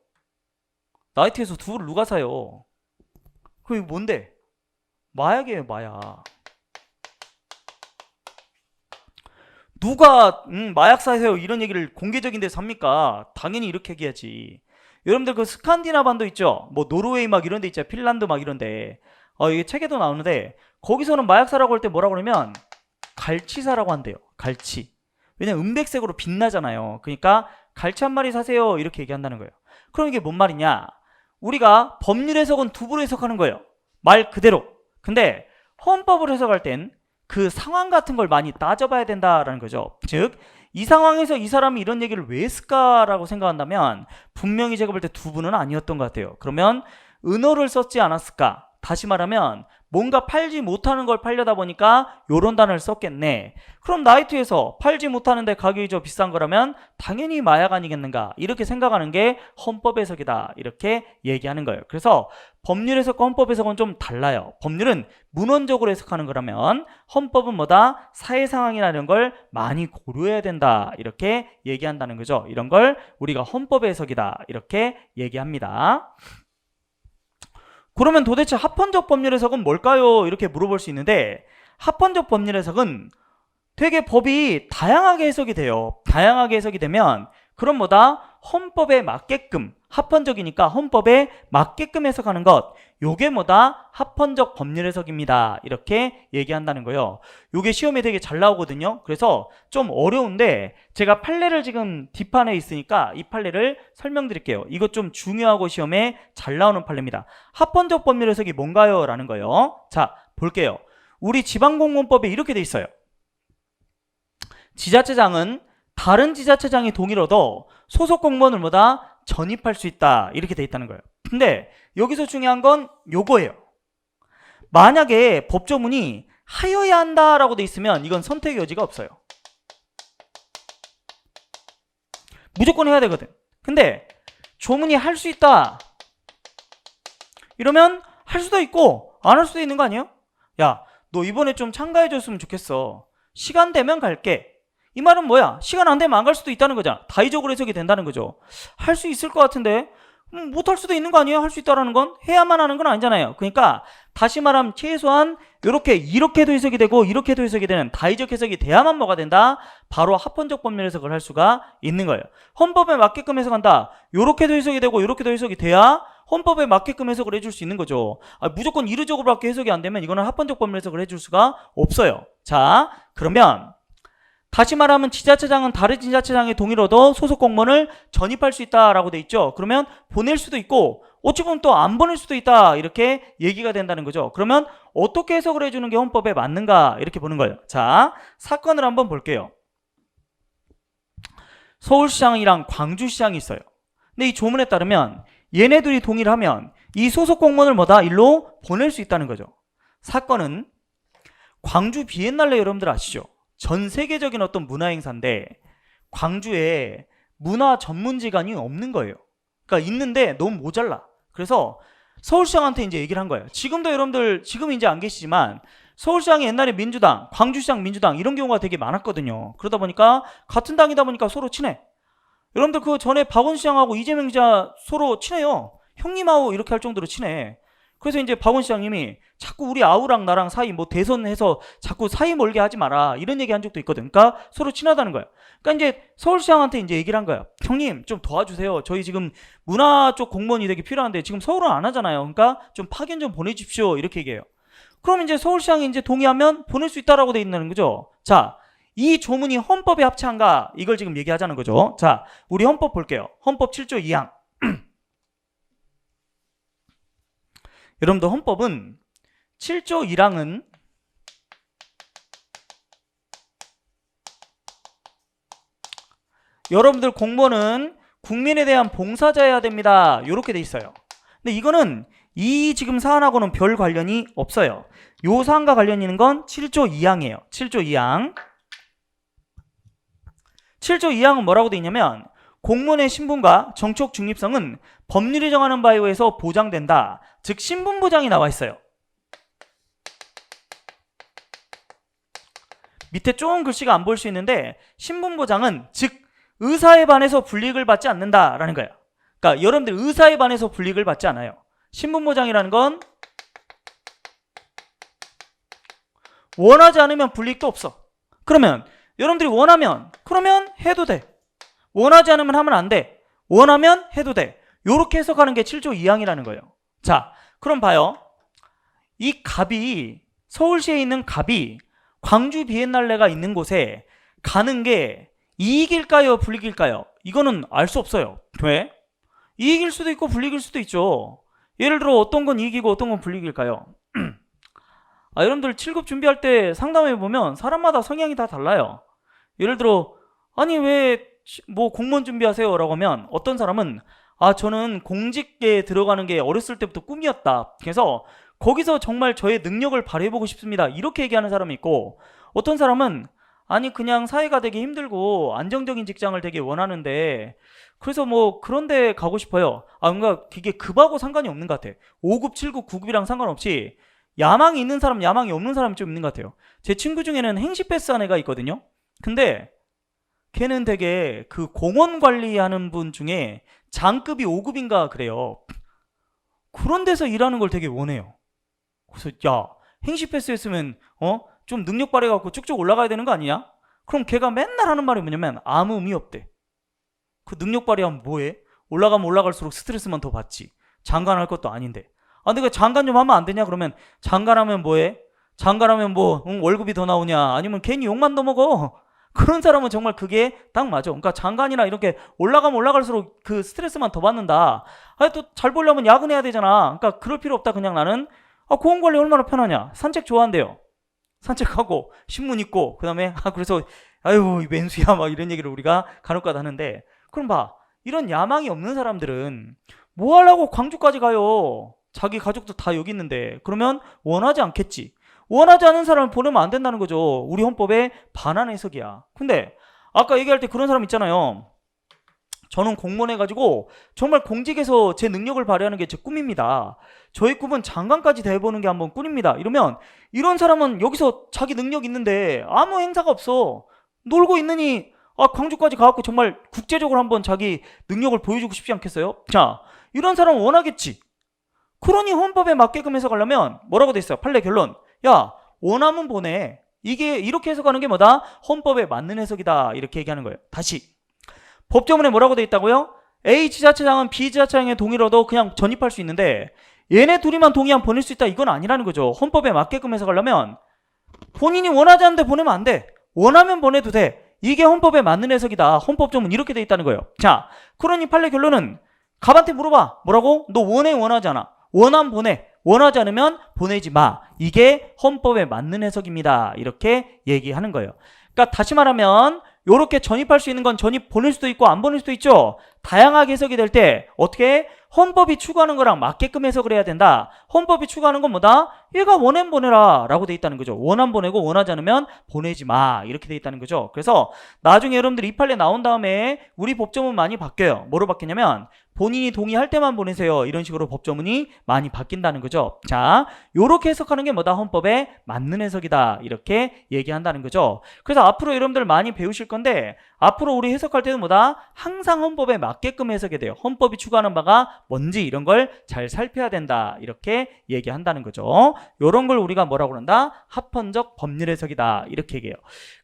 나이트에서 두부를 누가 사요? 그럼 이거 뭔데? 마약이에요, 마약. 누가 마약 사세요 이런 얘기를 공개적인 데서 합니까? 당연히 이렇게 얘기하지. 여러분들 그 스칸디나반도 있죠? 뭐 노르웨이 막 이런 데 있죠? 핀란드 막 이런 데. 이게 책에도 나오는데 거기서는 마약 사라고 할 때 뭐라고 그러면 갈치 사라고 한대요. 갈치. 왜냐면 은백색으로 빛나잖아요. 그러니까 갈치 한 마리 사세요 이렇게 얘기한다는 거예요. 그럼 이게 뭔 말이냐? 우리가 법률 해석은 두부로 해석하는 거예요. 말 그대로. 근데 헌법을 해석할 땐 그 상황 같은 걸 많이 따져봐야 된다라는 거죠. 즉 이 상황에서 이 사람이 이런 얘기를 왜 했을까라고 생각한다면 분명히 제가 볼 때 두부는 아니었던 것 같아요. 그러면 은어를 썼지 않았을까? 다시 말하면 뭔가 팔지 못하는 걸 팔려다 보니까 요런 단어를 썼겠네. 그럼 나이트에서 팔지 못하는데 가격이 좀 비싼 거라면 당연히 마약 아니겠는가 이렇게 생각하는 게 헌법 해석이다 이렇게 얘기하는 거예요. 그래서 법률 해석과 헌법 해석은 좀 달라요. 법률은 문헌적으로 해석하는 거라면 헌법은 뭐다? 사회 상황이라는 걸 많이 고려해야 된다 이렇게 얘기한다는 거죠. 이런 걸 우리가 헌법 해석이다 이렇게 얘기합니다. 그러면 도대체 합헌적 법률 해석은 뭘까요? 이렇게 물어볼 수 있는데 합헌적 법률 해석은 되게 법이 다양하게 해석이 돼요. 다양하게 해석이 되면 그럼 뭐다? 헌법에 맞게끔 합헌적이니까 헌법에 맞게끔 해석하는 것 요게 뭐다? 합헌적 법률 해석입니다. 이렇게 얘기한다는 거예요. 요게 시험에 되게 잘 나오거든요. 그래서 좀 어려운데 제가 판례를 지금 뒷판에 있으니까 이 판례를 설명드릴게요. 이거 좀 중요하고 시험에 잘 나오는 판례입니다. 합헌적 법률 해석이 뭔가요? 라는 거예요. 자 볼게요. 우리 지방공무원법에 이렇게 돼 있어요. 지자체장은 다른 지자체장이 동의를 얻어 소속 공무원을 뭐다? 전입할 수 있다 이렇게 돼 있다는 거예요. 근데 여기서 중요한 건 요거예요. 만약에 법조문이 하여야 한다라고 돼 있으면 이건 선택의 여지가 없어요. 무조건 해야 되거든. 근데 조문이 할 수 있다 이러면 할 수도 있고 안 할 수도 있는 거 아니에요? 야, 너 이번에 좀 참가해 줬으면 좋겠어. 시간 되면 갈게. 이 말은 뭐야? 시간 안 되면 안 갈 수도 있다는 거잖아. 다의적으로 해석이 된다는 거죠. 할 수 있을 것 같은데 못할 수도 있는 거 아니에요? 할 수 있다라는 건 해야만 하는 건 아니잖아요. 그러니까 다시 말하면 최소한 이렇게도 해석이 되고 이렇게도 해석이 되는 다의적 해석이 돼야만 뭐가 된다? 바로 합헌적 법률 해석을 할 수가 있는 거예요. 헌법에 맞게끔 해석한다. 이렇게도 해석이 되고 이렇게도 해석이 돼야 헌법에 맞게끔 해석을 해줄 수 있는 거죠. 무조건 이르적으로밖에 해석이 안 되면 이거는 합헌적 법률 해석을 해줄 수가 없어요. 자, 그러면 다시 말하면 지자체장은 다른 지자체장의 동의를 얻어 소속 공무원을 전입할 수 있다라고 돼 있죠. 그러면 보낼 수도 있고 어찌 보면 또 안 보낼 수도 있다 이렇게 얘기가 된다는 거죠. 그러면 어떻게 해석을 해주는 게 헌법에 맞는가 이렇게 보는 거예요. 자, 사건을 한번 볼게요. 서울시장이랑 광주시장이 있어요. 근데 이 조문에 따르면 얘네들이 동의를 하면 이 소속 공무원을 뭐다? 일로 보낼 수 있다는 거죠. 사건은 광주 비엔날레 여러분들 아시죠? 전 세계적인 어떤 문화 행사인데 광주에 문화 전문지관이 없는 거예요. 그러니까 있는데 너무 모자라. 그래서 서울시장한테 이제 얘기를 한 거예요. 지금도 여러분들 지금 이제 안 계시지만 서울시장이 옛날에 민주당, 광주시장 민주당 이런 경우가 되게 많았거든요. 그러다 보니까 같은 당이다 보니까 서로 친해. 여러분들 그 전에 박원순 시장하고 이재명 지사 서로 친해요. 형님하고 이렇게 할 정도로 친해. 그래서 이제 박원순 시장님이 자꾸 우리 아우랑 나랑 사이 뭐 대선해서 자꾸 사이 멀게 하지 마라 이런 얘기 한 적도 있거든. 그러니까 서로 친하다는 거예요. 그러니까 이제 서울시장한테 이제 얘기를 한 거예요. 형님 좀 도와주세요. 저희 지금 문화 쪽 공무원이 되게 필요한데 지금 서울은 안 하잖아요. 그러니까 좀 파견 좀 보내주십시오 이렇게 얘기해요. 그럼 이제 서울시장이 이제 동의하면 보낼 수 있다라고 돼 있는 거죠. 자, 이 조문이 헌법에 합치한가 이걸 지금 얘기하자는 거죠. 자, 우리 헌법 볼게요. 헌법 7조 2항. 여러분들 헌법은 7조 1항은 여러분들 공무원은 국민에 대한 봉사자여야 됩니다. 이렇게 돼 있어요. 근데 이거는 이 지금 사안하고는 별 관련이 없어요. 요 사안과 관련 있는 건 7조 2항이에요. 7조 2항. 7조 2항은 뭐라고 돼 있냐면 공무원의 신분과 정책 중립성은 법률이 정하는 바에 의해서 보장된다. 즉 신분보장이 나와 있어요. 밑에 조금 글씨가 안 보일 수 있는데 신분보장은 즉 의사에 반해서 불이익을 받지 않는다라는 거예요. 그러니까 여러분들 의사에 반해서 불이익을 받지 않아요. 신분보장이라는 건 원하지 않으면 불이익도 없어. 그러면 여러분들이 원하면 그러면 해도 돼. 원하지 않으면 하면 안 돼. 원하면 해도 돼. 요렇게 해석하는 게 7조 2항이라는 거예요. 자, 그럼 봐요. 이 갑이 서울시에 있는 갑이 광주 비엔날레가 있는 곳에 가는 게 이익일까요? 불이익일까요? 이거는 알 수 없어요. 왜? 이익일 수도 있고 불이익일 수도 있죠. 예를 들어 어떤 건 이익이고 어떤 건 불이익일까요? 여러분들 7급 준비할 때 상담해 보면 사람마다 성향이 다 달라요. 예를 들어 아니 왜 뭐 공무원 준비하세요? 라고 하면 어떤 사람은 저는 공직에 들어가는 게 어렸을 때부터 꿈이었다. 그래서 거기서 정말 저의 능력을 발휘해보고 싶습니다. 이렇게 얘기하는 사람이 있고 어떤 사람은 아니 그냥 사회가 되게 힘들고 안정적인 직장을 되게 원하는데 그래서 뭐 그런데 가고 싶어요. 뭔가 그게 급하고 상관이 없는 것 같아. 5급, 7급, 9급이랑 상관없이 야망이 있는 사람, 야망이 없는 사람이 좀 있는 것 같아요. 제 친구 중에는 행시 패스한 애가 있거든요. 근데 걔는 되게 그 공원 관리하는 분 중에 장급이 5급인가 그래요. 그런 데서 일하는 걸 되게 원해요. 그래서 야 행시 패스 했으면 좀 능력 발휘해갖고 쭉쭉 올라가야 되는 거 아니냐? 그럼 걔가 맨날 하는 말이 뭐냐면 아무 의미 없대. 그 능력 발휘하면 뭐해? 올라가면 올라갈수록 스트레스만 더 받지. 장관 할 것도 아닌데. 내가 장관 좀 하면 안 되냐? 그러면 장관하면 뭐해? 장관하면 뭐 월급이 더 나오냐? 아니면 괜히 욕만 더 먹어? 그런 사람은 정말 그게 딱 맞아. 그러니까 장관이나 이렇게 올라가면 올라갈수록 그 스트레스만 더 받는다. 또 잘 보려면 야근해야 되잖아. 그러니까 그럴 필요 없다. 그냥 나는 공원관리 얼마나 편하냐. 산책 좋아한대요. 산책하고 신문 읽고 그다음에 그래서 아유 맨수야 막 이런 얘기를 우리가 간혹가다 하는데 그럼 봐. 이런 야망이 없는 사람들은 뭐 하려고 광주까지 가요. 자기 가족도 다 여기 있는데. 그러면 원하지 않겠지. 원하지 않는 사람을 보내면 안 된다는 거죠. 우리 헌법에 반한 해석이야. 근데 아까 얘기할 때 그런 사람 있잖아요. 저는 공무원 해가지고 정말 공직에서 제 능력을 발휘하는 게 제 꿈입니다. 저의 꿈은 장관까지 돼보는 게 한번 꿈입니다. 이러면 이런 사람은 여기서 자기 능력 있는데 아무 행사가 없어. 놀고 있느니 광주까지 가갖고 정말 국제적으로 한번 자기 능력을 보여주고 싶지 않겠어요? 자, 이런 사람은 원하겠지. 그러니 헌법에 맞게끔 해석하려면 뭐라고 돼 있어요? 판례 결론. 야, 원하면 보내. 이게 이렇게 해석하는 게 뭐다? 헌법에 맞는 해석이다. 이렇게 얘기하는 거예요. 다시. 법조문에 뭐라고 돼 있다고요? A 지자체장은 B 지자체장의 동의를 얻어 그냥 전입할 수 있는데 얘네 둘이만 동의하면 보낼 수 있다. 이건 아니라는 거죠. 헌법에 맞게끔 해석하려면 본인이 원하지 않는데 보내면 안 돼. 원하면 보내도 돼. 이게 헌법에 맞는 해석이다. 헌법조문 이렇게 돼 있다는 거예요. 자, 그러니 판례 결론은 갑한테 물어봐. 뭐라고? 너 원해 원하지 않아? 원하면 보내. 원하지 않으면 보내지 마. 이게 헌법에 맞는 해석입니다. 이렇게 얘기하는 거예요. 그러니까 다시 말하면 이렇게 전입할 수 있는 건 전입 보낼 수도 있고 안 보낼 수도 있죠. 다양하게 해석이 될 때 어떻게 헌법이 추구하는 거랑 맞게끔 해석을 해야 된다. 헌법이 추구하는 건 뭐다? 얘가 원하면 보내라 라고 돼 있다는 거죠. 원하면 보내고 원하지 않으면 보내지 마 이렇게 돼 있다는 거죠. 그래서 나중에 여러분들 이 판례 나온 다음에 우리 법조문 많이 바뀌어요. 뭐로 바뀌냐면 본인이 동의할 때만 보내세요. 이런 식으로 법조문이 많이 바뀐다는 거죠. 자, 요렇게 해석하는 게 뭐다? 헌법에 맞는 해석이다. 이렇게 얘기한다는 거죠. 그래서 앞으로 여러분들 많이 배우실 건데 앞으로 우리 해석할 때는 뭐다? 항상 헌법에 맞게끔 해석이 돼요. 헌법이 추구하는 바가 뭔지 이런 걸 잘 살펴야 된다. 이렇게 얘기한다는 거죠. 요런 걸 우리가 뭐라고 그런다? 합헌적 법률 해석이다. 이렇게 얘기해요.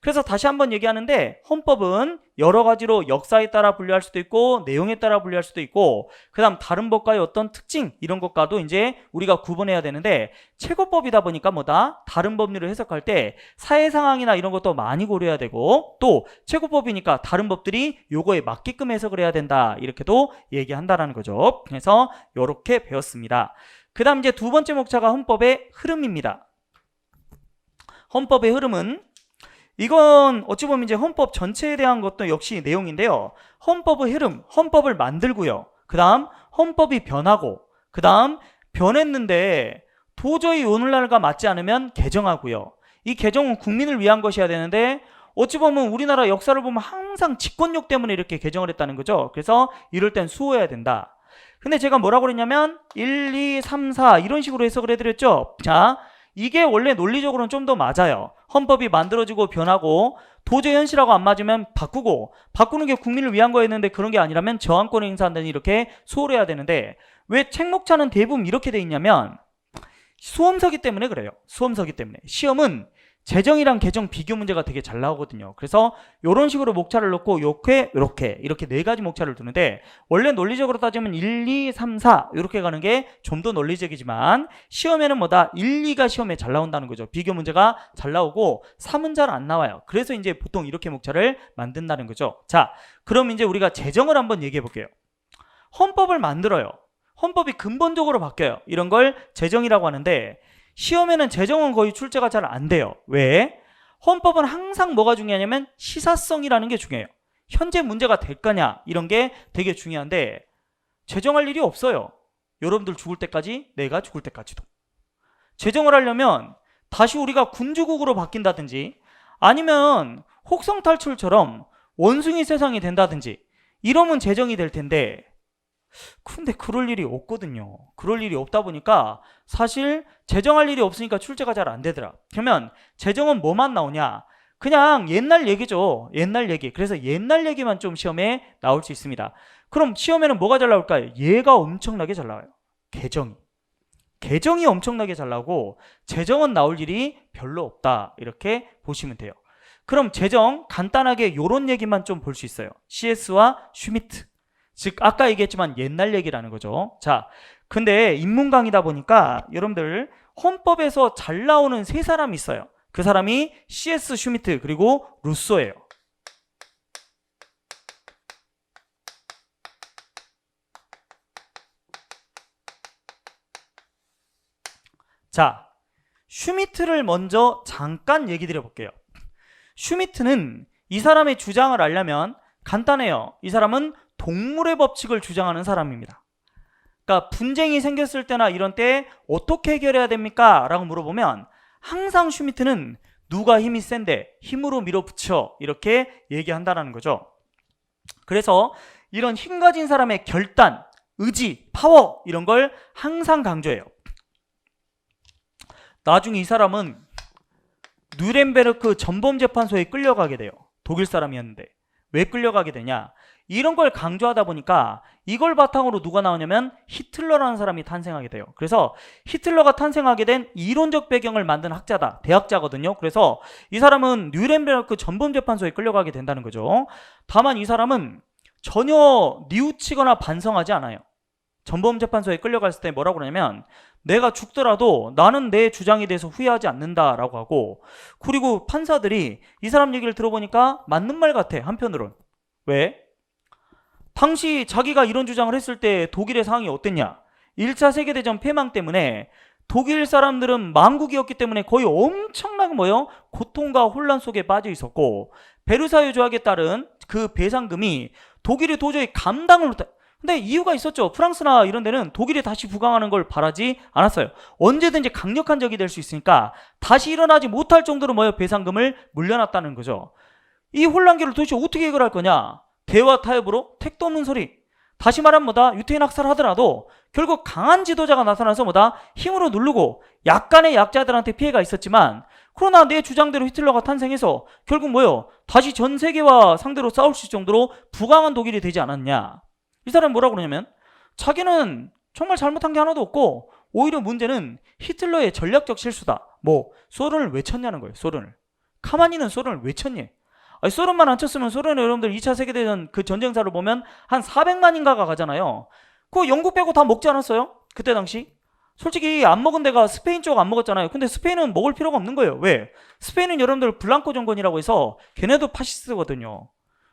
그래서 다시 한번 얘기하는데 헌법은 여러 가지로 역사에 따라 분류할 수도 있고 내용에 따라 분류할 수도 있고 그 다음 다른 법과의 어떤 특징 이런 것과도 이제 우리가 구분해야 되는데 최고법이다 보니까 뭐다? 다른 법률을 해석할 때 사회 상황이나 이런 것도 많이 고려해야 되고 또 최고법이니까 다른 법들이 요거에 맞게끔 해석을 해야 된다. 이렇게도 얘기한다라는 거죠. 그래서 요렇게 배웠습니다. 그 다음 이제 두 번째 목차가 헌법의 흐름입니다. 헌법의 흐름은 이건 어찌 보면 이제 헌법 전체에 대한 것도 역시 내용인데요. 헌법의 흐름, 헌법을 만들고요. 그 다음 헌법이 변하고 그 다음 변했는데 도저히 오늘날과 맞지 않으면 개정하고요. 이 개정은 국민을 위한 것이어야 되는데 어찌 보면 우리나라 역사를 보면 항상 집권력 때문에 이렇게 개정을 했다는 거죠. 그래서 이럴 땐 수호해야 된다. 근데 제가 뭐라고 그랬냐면 1, 2, 3, 4 이런 식으로 해석을 해드렸죠. 자, 이게 원래 논리적으로는 좀 더 맞아요. 헌법이 만들어지고 변하고 도저히 현실하고 안 맞으면 바꾸고 바꾸는 게 국민을 위한 거였는데 그런 게 아니라면 저항권을 행사한다니 이렇게 수호를 해야 되는데 왜 책목차는 대부분 이렇게 돼 있냐면 수험서기 때문에 그래요. 수험서기 때문에. 시험은 재정이랑 개정 비교 문제가 되게 잘 나오거든요. 그래서 이런 식으로 목차를 놓고 이렇게 네 가지 목차를 두는데 원래 논리적으로 따지면 1, 2, 3, 4 이렇게 가는 게 좀 더 논리적이지만 시험에는 뭐다? 1, 2가 시험에 잘 나온다는 거죠. 비교 문제가 잘 나오고 3은 잘 안 나와요. 그래서 이제 보통 이렇게 목차를 만든다는 거죠. 자, 그럼 이제 우리가 재정을 한번 얘기해 볼게요. 헌법을 만들어요. 헌법이 근본적으로 바뀌어요. 이런 걸 재정이라고 하는데 시험에는 재정은 거의 출제가 잘 안 돼요. 왜? 헌법은 항상 뭐가 중요하냐면 시사성이라는 게 중요해요. 현재 문제가 될 거냐 이런 게 되게 중요한데 재정할 일이 없어요. 여러분들 죽을 때까지 내가 죽을 때까지도. 재정을 하려면 다시 우리가 군주국으로 바뀐다든지 아니면 혹성탈출처럼 원숭이 세상이 된다든지 이러면 재정이 될 텐데 근데 그럴 일이 없거든요. 그럴 일이 없다 보니까 사실 재정할 일이 없으니까 출제가 잘 안 되더라. 그러면 재정은 뭐만 나오냐? 그냥 옛날 얘기죠. 옛날 얘기. 그래서 옛날 얘기만 좀 시험에 나올 수 있습니다. 그럼 시험에는 뭐가 잘 나올까요? 얘가 엄청나게 잘 나와요. 개정이 엄청나게 잘 나오고 재정은 나올 일이 별로 없다. 이렇게 보시면 돼요. 그럼 재정 간단하게 요런 얘기만 좀 볼 수 있어요. CS와 슈미트. 즉 아까 얘기했지만 옛날 얘기라는 거죠. 자, 근데 인문강의다 보니까 여러분들 헌법에서 잘 나오는 세 사람이 있어요. 그 사람이 CS 슈미트 그리고 루소예요. 자, 슈미트를 먼저 잠깐 얘기 드려볼게요. 슈미트는 이 사람의 주장을 알려면 간단해요. 이 사람은 동물의 법칙을 주장하는 사람입니다. 그러니까 분쟁이 생겼을 때나 이런 때 어떻게 해결해야 됩니까? 라고 물어보면 항상 슈미트는 누가 힘이 센데 힘으로 밀어붙여 이렇게 얘기한다는 거죠. 그래서 이런 힘 가진 사람의 결단, 의지, 파워 이런 걸 항상 강조해요. 나중에 이 사람은 누렌베르크 전범재판소에 끌려가게 돼요. 독일 사람이었는데 왜 끌려가게 되냐? 이런 걸 강조하다 보니까 이걸 바탕으로 누가 나오냐면 히틀러라는 사람이 탄생하게 돼요. 그래서 히틀러가 탄생하게 된 이론적 배경을 만든 학자다. 대학자거든요. 그래서 이 사람은 뉴렌베르크 전범재판소에 끌려가게 된다는 거죠. 다만 이 사람은 전혀 뉘우치거나 반성하지 않아요. 전범재판소에 끌려갔을 때 뭐라고 그러냐면 내가 죽더라도 나는 내 주장에 대해서 후회하지 않는다라고 하고, 그리고 판사들이 이 사람 얘기를 들어보니까 맞는 말 같아. 한편으론. 왜? 당시 자기가 이런 주장을 했을 때 독일의 상황이 어땠냐? 1차 세계대전 폐망 때문에 독일 사람들은 망국이었기 때문에 거의 엄청난 고통과 혼란 속에 빠져 있었고, 베르사유 조약에 따른 그 배상금이 독일이 도저히 감당을 못해. 근데 이유가 있었죠. 프랑스나 이런 데는 독일이 다시 부강하는 걸 바라지 않았어요. 언제든지 강력한 적이 될 수 있으니까 다시 일어나지 못할 정도로 배상금을 물려놨다는 거죠. 이 혼란기를 도대체 어떻게 해결할 거냐? 대화 타협으로 택도 없는 소리. 다시 말하면 유태인 학살을 하더라도 결국 강한 지도자가 나타나서 힘으로 누르고 약간의 약자들한테 피해가 있었지만, 그러나 내 주장대로 히틀러가 탄생해서 결국 다시 전 세계와 상대로 싸울 수 있을 정도로 부강한 독일이 되지 않았냐. 이 사람은 뭐라고 그러냐면 자기는 정말 잘못한 게 하나도 없고 오히려 문제는 히틀러의 전략적 실수다. 소련을 왜 쳤냐는 거예요. 소련을. 카마니는 소련을 왜 쳤니? 아니, 소련만 안 쳤으면 소련의 여러분들 2차 세계대전 그 전쟁사를 보면 한 400만인가가 가잖아요. 그거 영국 빼고 다 먹지 않았어요? 그때 당시? 솔직히 안 먹은 데가 스페인 쪽 안 먹었잖아요. 근데 스페인은 먹을 필요가 없는 거예요. 왜? 스페인은 여러분들 블랑코 정권이라고 해서 걔네도 파시스트거든요.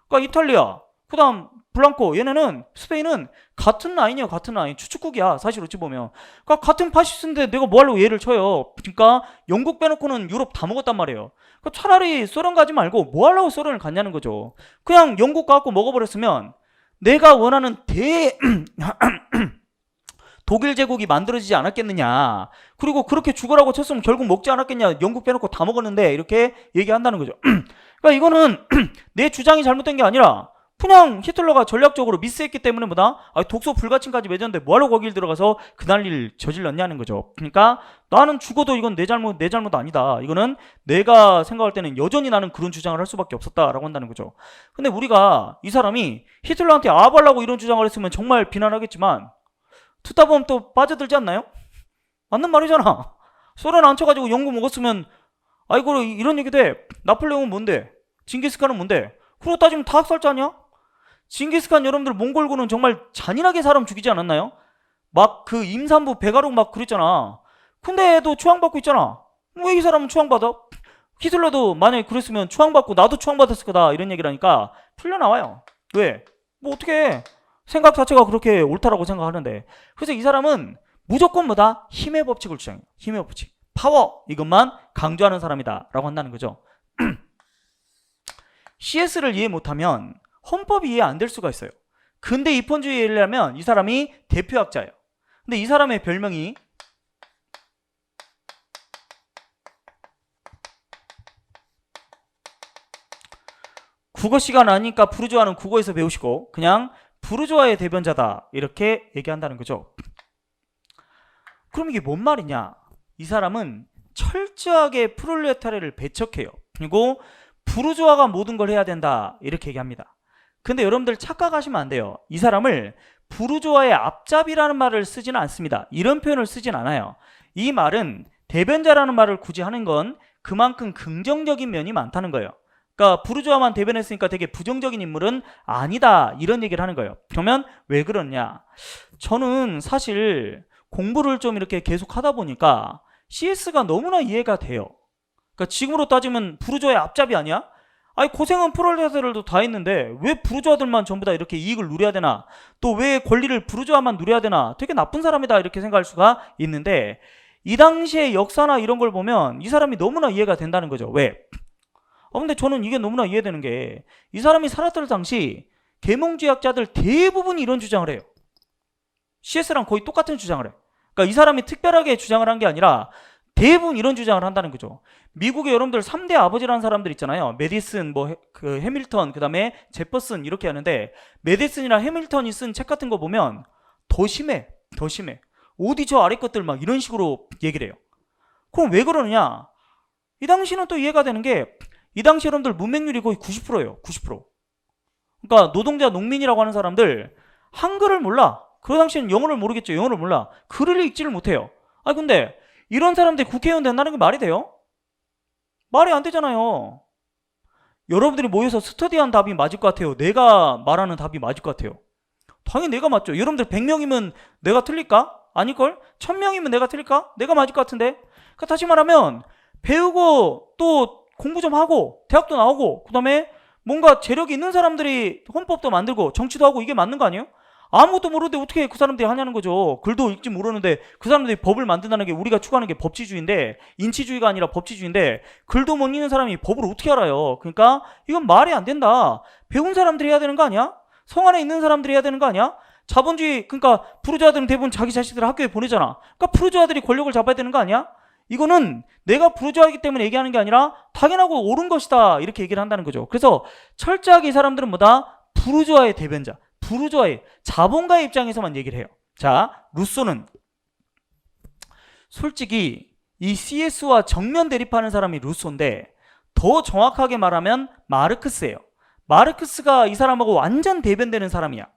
그러니까 이탈리아, 그 다음 블랑코, 얘네는 스페인은 같은 라인이에요. 같은 라인. 추축국이야. 사실 어찌 보면. 그러니까 같은 파시스트인데 내가 뭐 하려고 얘를 쳐요. 그러니까 영국 빼놓고는 유럽 다 먹었단 말이에요. 그러니까 차라리 소련 가지 말고 뭐 하려고 소련을 갔냐는 거죠. 그냥 영국 가갖고 먹어버렸으면 내가 원하는 독일 제국이 만들어지지 않았겠느냐. 그리고 그렇게 죽으라고 쳤으면 결국 먹지 않았겠냐. 영국 빼놓고 다 먹었는데 이렇게 얘기한다는 거죠. 그러니까 이거는 내 주장이 잘못된 게 아니라 그냥 히틀러가 전략적으로 미스했기 때문에 독소 불가침까지 맺었는데 뭐하러 거길 들어가서 그 난리를 저질렀냐는 거죠. 그러니까 나는 죽어도 이건 내 잘못 아니다. 이거는 내가 생각할 때는 여전히 나는 그런 주장을 할 수밖에 없었다라고 한다는 거죠. 근데 우리가 이 사람이 히틀러한테 아부하려고 이런 주장을 했으면 정말 비난하겠지만 듣다 보면 또 빠져들지 않나요? 맞는 말이잖아. 소련 안 쳐가지고 영국 먹었으면 아이고 이런 얘기도 해. 나폴레옹은 뭔데? 징기스칸은 뭔데? 그러고 따지면 다 학살자냐? 징기스칸 여러분들 몽골군은 정말 잔인하게 사람 죽이지 않았나요? 막 그 임산부 배가룩 막 그랬잖아. 근데 애도 추앙받고 있잖아. 왜 이 사람은 추앙받아? 히틀러도 만약에 그랬으면 추앙받고 나도 추앙받았을 거다 이런 얘기를 하니까 풀려나와요. 왜? 어떻게 생각 자체가 그렇게 옳다라고 생각하는데. 그래서 이 사람은 무조건 힘의 법칙을 주장해요. 힘의 법칙. 파워 이것만 강조하는 사람이다 라고 한다는 거죠. CS를 이해 못하면 헌법이 이해 안 될 수가 있어요. 근대 입헌주의 이해를 하면 이 사람이 대표학자예요. 근데 이 사람의 별명이 국어 시간 아니니까 부르주아는 국어에서 배우시고 그냥 부르주아의 대변자다 이렇게 얘기한다는 거죠. 그럼 이게 뭔 말이냐? 이 사람은 철저하게 프롤레타리아를 배척해요. 그리고 부르주아가 모든 걸 해야 된다 이렇게 얘기합니다. 근데 여러분들 착각하시면 안 돼요. 이 사람을 부르주아의 앞잡이라는 말을 쓰지는 않습니다. 이런 표현을 쓰진 않아요. 이 말은 대변자라는 말을 굳이 하는 건 그만큼 긍정적인 면이 많다는 거예요. 그러니까 부르주아만 대변했으니까 되게 부정적인 인물은 아니다 이런 얘기를 하는 거예요. 그러면 왜 그러냐? 저는 사실 공부를 좀 이렇게 계속 하다 보니까 CS가 너무나 이해가 돼요. 그러니까 지금으로 따지면 부르주아의 앞잡이 아니야? 아니 고생은 프롤레타리아들도 다 했는데 왜 부르주아들만 전부 다 이렇게 이익을 누려야 되나? 또 왜 권리를 부르주아만 누려야 되나? 되게 나쁜 사람이다 이렇게 생각할 수가 있는데 이 당시의 역사나 이런 걸 보면 이 사람이 너무나 이해가 된다는 거죠. 왜? 근데 저는 이게 너무나 이해되는 게 이 사람이 살았던 당시 계몽주의학자들 대부분이 이런 주장을 해요. CS랑 거의 똑같은 주장을 해요. 그러니까 이 사람이 특별하게 주장을 한 게 아니라 대부분 이런 주장을 한다는 거죠. 미국의 여러분들 3대 아버지라는 사람들 있잖아요. 메디슨, 그 해밀턴, 그 다음에 제퍼슨 이렇게 하는데 메디슨이나 해밀턴이 쓴 책 같은 거 보면 더 심해. 어디 저 아래 것들 막 이런 식으로 얘기를 해요. 그럼 왜 그러느냐? 이 당시는 또 이해가 되는 게 이 당시 여러분들 문맹률이 거의 90%예요. 90%. 그러니까 노동자, 농민이라고 하는 사람들 한글을 몰라. 그 당시에는 영어를 모르겠죠. 영어를 몰라. 글을 읽지를 못해요. 근데 이런 사람들이 국회의원 된다는 게 말이 돼요? 말이 안 되잖아요. 여러분들이 모여서 스터디한 답이 맞을 것 같아요? 내가 말하는 답이 맞을 것 같아요? 당연히 내가 맞죠. 여러분들 100명이면 내가 틀릴까? 아닐걸? 1000명이면 내가 틀릴까? 내가 맞을 것 같은데? 그러니까 다시 말하면 배우고 또 공부 좀 하고 대학도 나오고 그 다음에 뭔가 재력이 있는 사람들이 헌법도 만들고 정치도 하고 이게 맞는 거 아니에요? 아무것도 모르는데 어떻게 그 사람들이 하냐는 거죠. 글도 읽지 모르는데 그 사람들이 법을 만든다는 게 우리가 추구하는 게 법치주의인데, 인치주의가 아니라 법치주의인데 글도 못 읽는 사람이 법을 어떻게 알아요? 그러니까 이건 말이 안 된다. 배운 사람들이 해야 되는 거 아니야? 성 안에 있는 사람들이 해야 되는 거 아니야? 자본주의, 그러니까 부르주아들은 대부분 자기 자식들을 학교에 보내잖아. 그러니까 부르주아들이 권력을 잡아야 되는 거 아니야? 이거는 내가 부르주아이기 때문에 얘기하는 게 아니라 당연하고 옳은 것이다 이렇게 얘기를 한다는 거죠. 그래서 철저하게 이 사람들은 뭐다? 부르주아의 대변자, 부르주아의 자본가의 입장에서만 얘기를 해요. 자, 루소는 솔직히 이 CS와 정면 대립하는 사람이 루소인데 더 정확하게 말하면 마르크스예요. 마르크스가 이 사람하고 완전 대변되는 사람이야.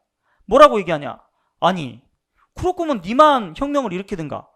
뭐라고 얘기하냐? 아니, 그렇구면 니만 혁명을 일으키든가.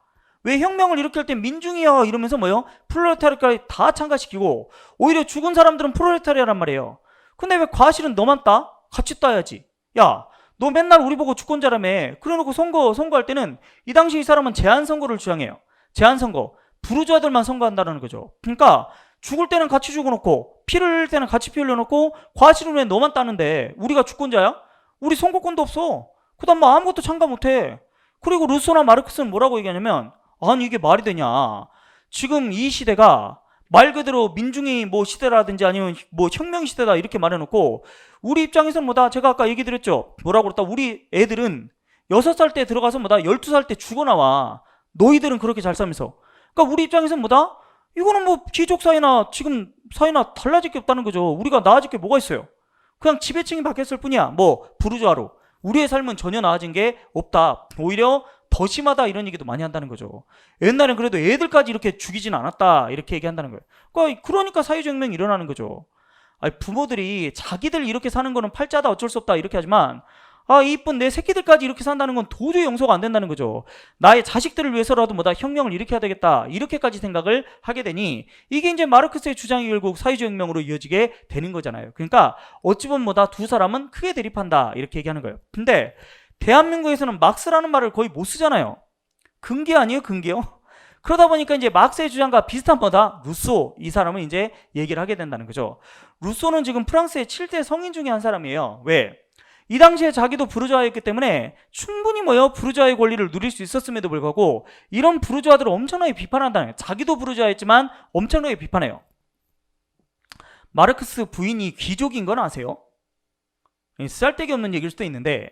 왜 혁명을 일으킬 때 민중이야 이러면서 뭐요? 프롤레타리아까지 다 참가시키고 오히려 죽은 사람들은 프롤레타리아란 말이에요. 근데 왜 과실은 너만 따? 같이 따야지. 야, 너 맨날 우리 보고 주권자라며. 그래놓고 선거할 때는 이 당시 이 사람은 제한선거를 주장해요. 제한선거. 부르주아들만 선거한다는 거죠. 그러니까 죽을 때는 같이 죽어놓고 피를 흘릴 때는 같이 피 흘려놓고 과실은 왜 너만 따는데 우리가 주권자야? 우리 선거권도 없어. 그 다음 뭐 아무것도 참가 못해. 그리고 루소나 마르크스는 뭐라고 얘기하냐면 아니 이게 말이 되냐. 지금 이 시대가 말 그대로 민중이 뭐 시대라든지 아니면 뭐 혁명 시대다 이렇게 말해놓고 우리 입장에서는 뭐다 제가 아까 얘기 드렸죠. 뭐라고 그랬다. 우리 애들은 6살 때 들어가서 뭐다 12살 때 죽어나와. 너희들은 그렇게 잘 살면서. 그러니까 우리 입장에서는 뭐다? 이거는 뭐 귀족 사회나 지금 사회나 달라질 게 없다는 거죠. 우리가 나아질 게 뭐가 있어요? 그냥 지배층이 바뀌었을 뿐이야. 뭐 부르주아로. 우리의 삶은 전혀 나아진 게 없다. 오히려 더 심하다 이런 얘기도 많이 한다는 거죠. 옛날엔 그래도 애들까지 이렇게 죽이진 않았다 이렇게 얘기한다는 거예요. 그러니까 사회적 혁명이 일어나는 거죠. 부모들이 자기들 이렇게 사는 거는 팔자다 어쩔 수 없다 이렇게 하지만 이쁜 내 새끼들까지 이렇게 산다는 건 도저히 용서가 안 된다는 거죠. 나의 자식들을 위해서라도 뭐다 혁명을 일으켜야 되겠다 이렇게까지 생각을 하게 되니 이게 이제 마르크스의 주장이 결국 사회적 혁명으로 이어지게 되는 거잖아요. 그러니까 어찌 보면 뭐다 두 사람은 크게 대립한다 이렇게 얘기하는 거예요. 근데 대한민국에서는 막스라는 말을 거의 못 쓰잖아요. 근기 아니에요? 근기요? 그러다 보니까 이제 막스의 주장과 비슷한 뭐다? 루소 이 사람은 이제 얘기를 하게 된다는 거죠. 루소는 지금 프랑스의 7대 성인 중에 한 사람이에요. 왜? 이 당시에 자기도 부르주아였기 때문에 충분히 부르주아의 권리를 누릴 수 있었음에도 불구하고 이런 부르주아들을 엄청나게 비판한다는 거예요. 자기도 부르주아였지만 엄청나게 비판해요. 마르크스 부인이 귀족인 건 아세요? 쓸데기 없는 얘기일 수도 있는데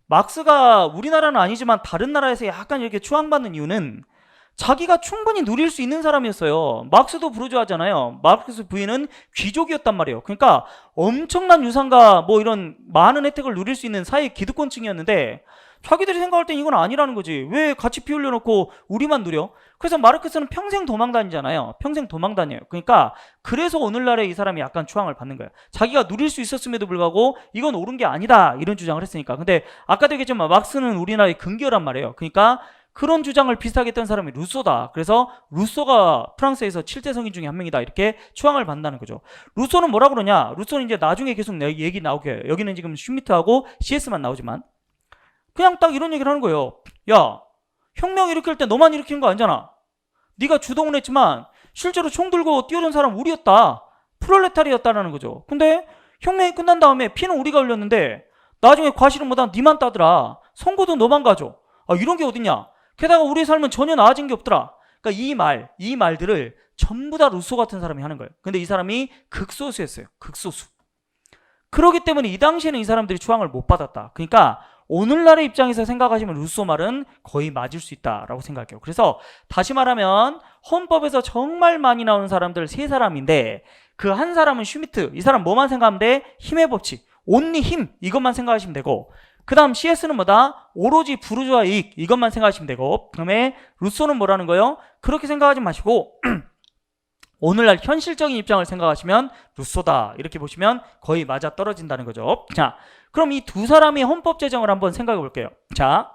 막스가 우리나라는 아니지만 다른 나라에서 약간 이렇게 추앙받는 이유는 자기가 충분히 누릴 수 있는 사람이었어요. 막스도 부르주아잖아요. 마르크스 부인은 귀족이었단 말이에요. 그러니까 엄청난 유산과 뭐 이런 많은 혜택을 누릴 수 있는 사회 기득권층이었는데 자기들이 생각할 땐 이건 아니라는 거지. 왜 같이 피 흘려놓고 우리만 누려? 그래서 마르크스는 평생 도망 다니잖아요. 평생 도망 다녀요. 그러니까 그래서 오늘날에 이 사람이 약간 추앙을 받는 거예요. 자기가 누릴 수 있었음에도 불구하고 이건 옳은 게 아니다 이런 주장을 했으니까. 근데 아까도 얘기했지만 막스는 우리나라의 근기어란 말이에요. 그러니까 그런 주장을 비슷하게 했던 사람이 루소다. 그래서 루소가 프랑스에서 7대 성인 중에 한 명이다 이렇게 추앙을 받는다는 거죠. 루소는 뭐라 그러냐? 루소는 이제 나중에 계속 얘기 나오게 해요. 여기는 지금 슈미트하고 CS만 나오지만 그냥 딱 이런 얘기를 하는 거예요. 야, 혁명 일으킬 때 너만 일으킨 거 아니잖아. 네가 주동을 했지만 실제로 총 들고 뛰어든 사람 우리였다. 프롤레타리였다라는 거죠. 근데 혁명이 끝난 다음에 피는 우리가 흘렸는데 나중에 과실은 뭐다 니만 따더라. 선고도 너만 가져. 이런 게 어딨냐. 게다가 우리의 삶은 전혀 나아진 게 없더라. 그러니까 이 말들을 전부 다 루소 같은 사람이 하는 거예요. 근데 이 사람이 극소수였어요. 극소수. 그렇기 때문에 이 당시에는 이 사람들이 추앙을 못 받았다. 그러니까 오늘날의 입장에서 생각하시면 루소 말은 거의 맞을 수 있다라고 생각해요. 그래서 다시 말하면 헌법에서 정말 많이 나오는 사람들 3사람인데 그 한 사람은 슈미트. 이 사람 뭐만 생각하면 돼? 힘의 법칙. 온리 힘. 이것만 생각하시면 되고 그 다음 CS는 뭐다? 오로지 부르주아 이익 이것만 생각하시면 되고 그 다음에 루소는 뭐라는 거예요? 그렇게 생각하지 마시고 오늘날 현실적인 입장을 생각하시면 루소다 이렇게 보시면 거의 맞아 떨어진다는 거죠. 자, 그럼 이 두 사람의 헌법 제정을 한번 생각해 볼게요. 자,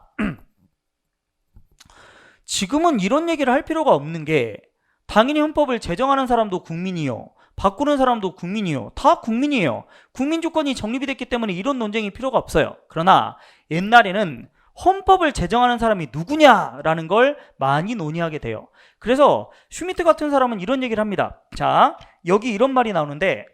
지금은 이런 얘기를 할 필요가 없는 게 당연히 헌법을 제정하는 사람도 국민이요, 바꾸는 사람도 국민이요, 다 국민이에요. 국민 주권이 정립이 됐기 때문에 이런 논쟁이 필요가 없어요. 그러나 옛날에는 헌법을 제정하는 사람이 누구냐라는 걸 많이 논의하게 돼요. 그래서 슈미트 같은 사람은 이런 얘기를 합니다. 자, 여기 이런 말이 나오는데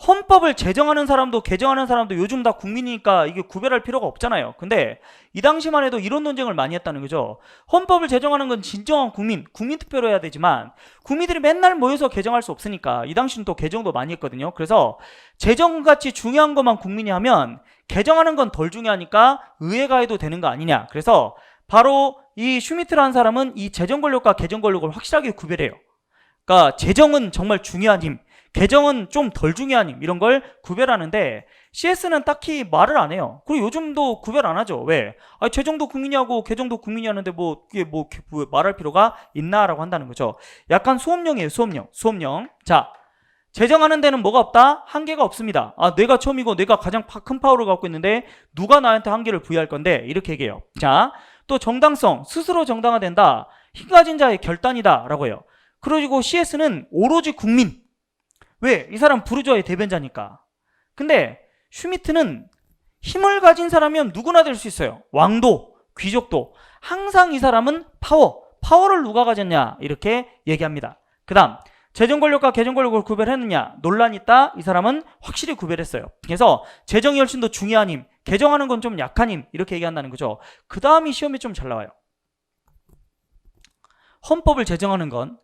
헌법을 제정하는 사람도 개정하는 사람도 요즘 다 국민이니까 이게 구별할 필요가 없잖아요. 근데 이 당시만 해도 이런 논쟁을 많이 했다는 거죠. 헌법을 제정하는 건 진정한 국민투표로 해야 되지만 국민들이 맨날 모여서 개정할 수 없으니까 이 당시는 또 개정도 많이 했거든요. 그래서 제정같이 중요한 것만 국민이 하면 개정하는 건 덜 중요하니까 의회가 해도 되는 거 아니냐. 그래서 바로 이 슈미트라는 사람은 이 제정 권력과 개정 권력을 확실하게 구별해요. 그러니까 제정은 정말 중요한 힘, 개정은 좀 덜 중요한 힘, 이런 걸 구별하는데 CS는 딱히 말을 안 해요. 그리고 요즘도 구별 안 하죠. 왜? 제정도 국민이 하고 개정도 국민이 하는데 이게 말할 필요가 있나라고 한다는 거죠. 약간 수업령이에요. 수업령. 자, 제정하는 데는 뭐가 없다? 한계가 없습니다. 내가 처음이고 내가 가장 큰 파워를 갖고 있는데 누가 나한테 한계를 부여할 건데, 이렇게 얘기해요. 자, 또 정당성, 스스로 정당화된다. 힘 가진 자의 결단이다 라고 해요. 그리고 CS는 오로지 국민. 왜? 이 사람 부르주아의 대변자니까. 근데 슈미트는 힘을 가진 사람이면 누구나 될 수 있어요. 왕도, 귀족도. 항상 이 사람은 파워를 누가 가졌냐 이렇게 얘기합니다. 그 다음 제정 권력과 개정 권력을 구별했느냐 논란이 있다. 이 사람은 확실히 구별했어요. 그래서 제정이 훨씬 더 중요한 힘, 개정하는 건 좀 약한 힘, 이렇게 얘기한다는 거죠. 그 다음이 시험에 좀 잘 나와요. 헌법을 제정하는 건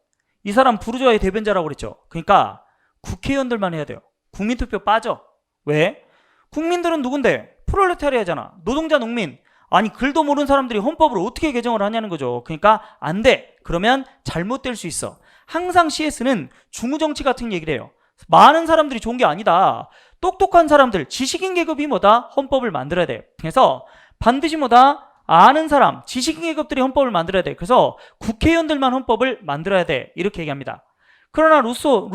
이 사람 부르주아의 대변자라고 그랬죠. 그러니까 국회의원들만 해야 돼요. 국민투표 빠져. 왜? 국민들은 누군데? 프롤레타리아잖아. 노동자, 농민. 아니, 글도 모르는 사람들이 헌법을 어떻게 개정을 하냐는 거죠. 그러니까 안 돼. 그러면 잘못될 수 있어. 항상 CS는 중우정치 같은 얘기를 해요. 많은 사람들이 좋은 게 아니다. 똑똑한 사람들, 지식인 계급이 뭐다? 헌법을 만들어야 돼. 그래서 반드시 뭐다? 아는 사람, 지식인 계급들이 헌법을 만들어야 돼. 그래서 국회의원들만 헌법을 만들어야 돼. 이렇게 얘기합니다. 그러나 루소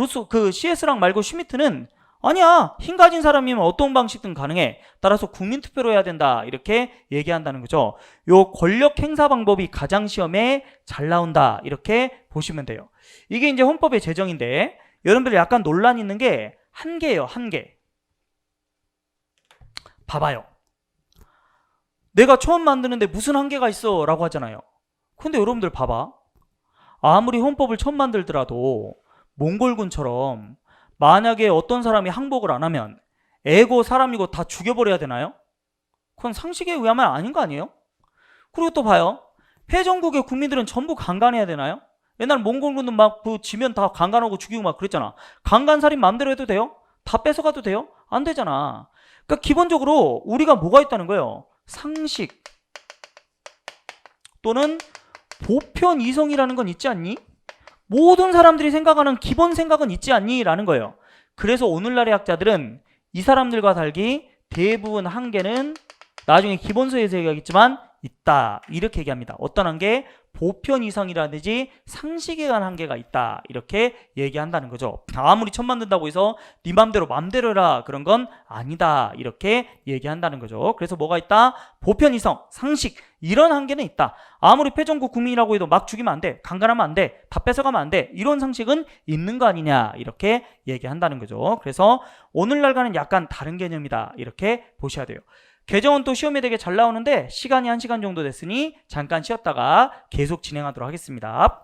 CS랑 말고 슈미트는 아니야, 힘 가진 사람이면 어떤 방식든 가능해. 따라서 국민투표로 해야 된다. 이렇게 얘기한다는 거죠. 요 권력 행사 방법이 가장 시험에 잘 나온다. 이렇게 보시면 돼요. 이게 이제 헌법의 제정인데 여러분들 약간 논란이 있는 게 한계예요. 한계. 봐봐요. 내가 처음 만드는데 무슨 한계가 있어? 라고 하잖아요. 근데 여러분들 봐봐. 아무리 헌법을 처음 만들더라도 몽골군처럼 만약에 어떤 사람이 항복을 안 하면 애고 사람이고 다 죽여버려야 되나요? 그건 상식에 의하면 아닌 거 아니에요? 그리고 또 봐요. 패전국의 국민들은 전부 강간해야 되나요? 옛날 몽골군은 막 지면 다 강간하고 죽이고 막 그랬잖아. 강간살인 마음대로 해도 돼요? 다 뺏어가도 돼요? 안 되잖아. 그러니까 기본적으로 우리가 뭐가 있다는 거예요? 상식 또는 보편 이성이라는 건 있지 않니? 모든 사람들이 생각하는 기본 생각은 있지 않니? 라는 거예요. 그래서 오늘날의 학자들은 이 사람들과 달리 대부분 한계는 나중에 기본서에서 얘기하겠지만 있다. 이렇게 얘기합니다. 어떤 한계? 보편 이상이라든지 상식에 관한 한계가 있다. 이렇게 얘기한다는 거죠. 아무리 처음 만든다고 해서 네 맘대로 해라 그런 건 아니다. 이렇게 얘기한다는 거죠. 그래서 뭐가 있다? 보편 이성, 상식 이런 한계는 있다. 아무리 패전국 국민이라고 해도 막 죽이면 안 돼. 강간하면 안 돼. 다 뺏어가면 안 돼. 이런 상식은 있는 거 아니냐. 이렇게 얘기한다는 거죠. 그래서 오늘날과는 약간 다른 개념이다. 이렇게 보셔야 돼요. 개정은 또 시험에 되게 잘 나오는데 시간이 1시간 정도 됐으니 잠깐 쉬었다가 계속 진행하도록 하겠습니다.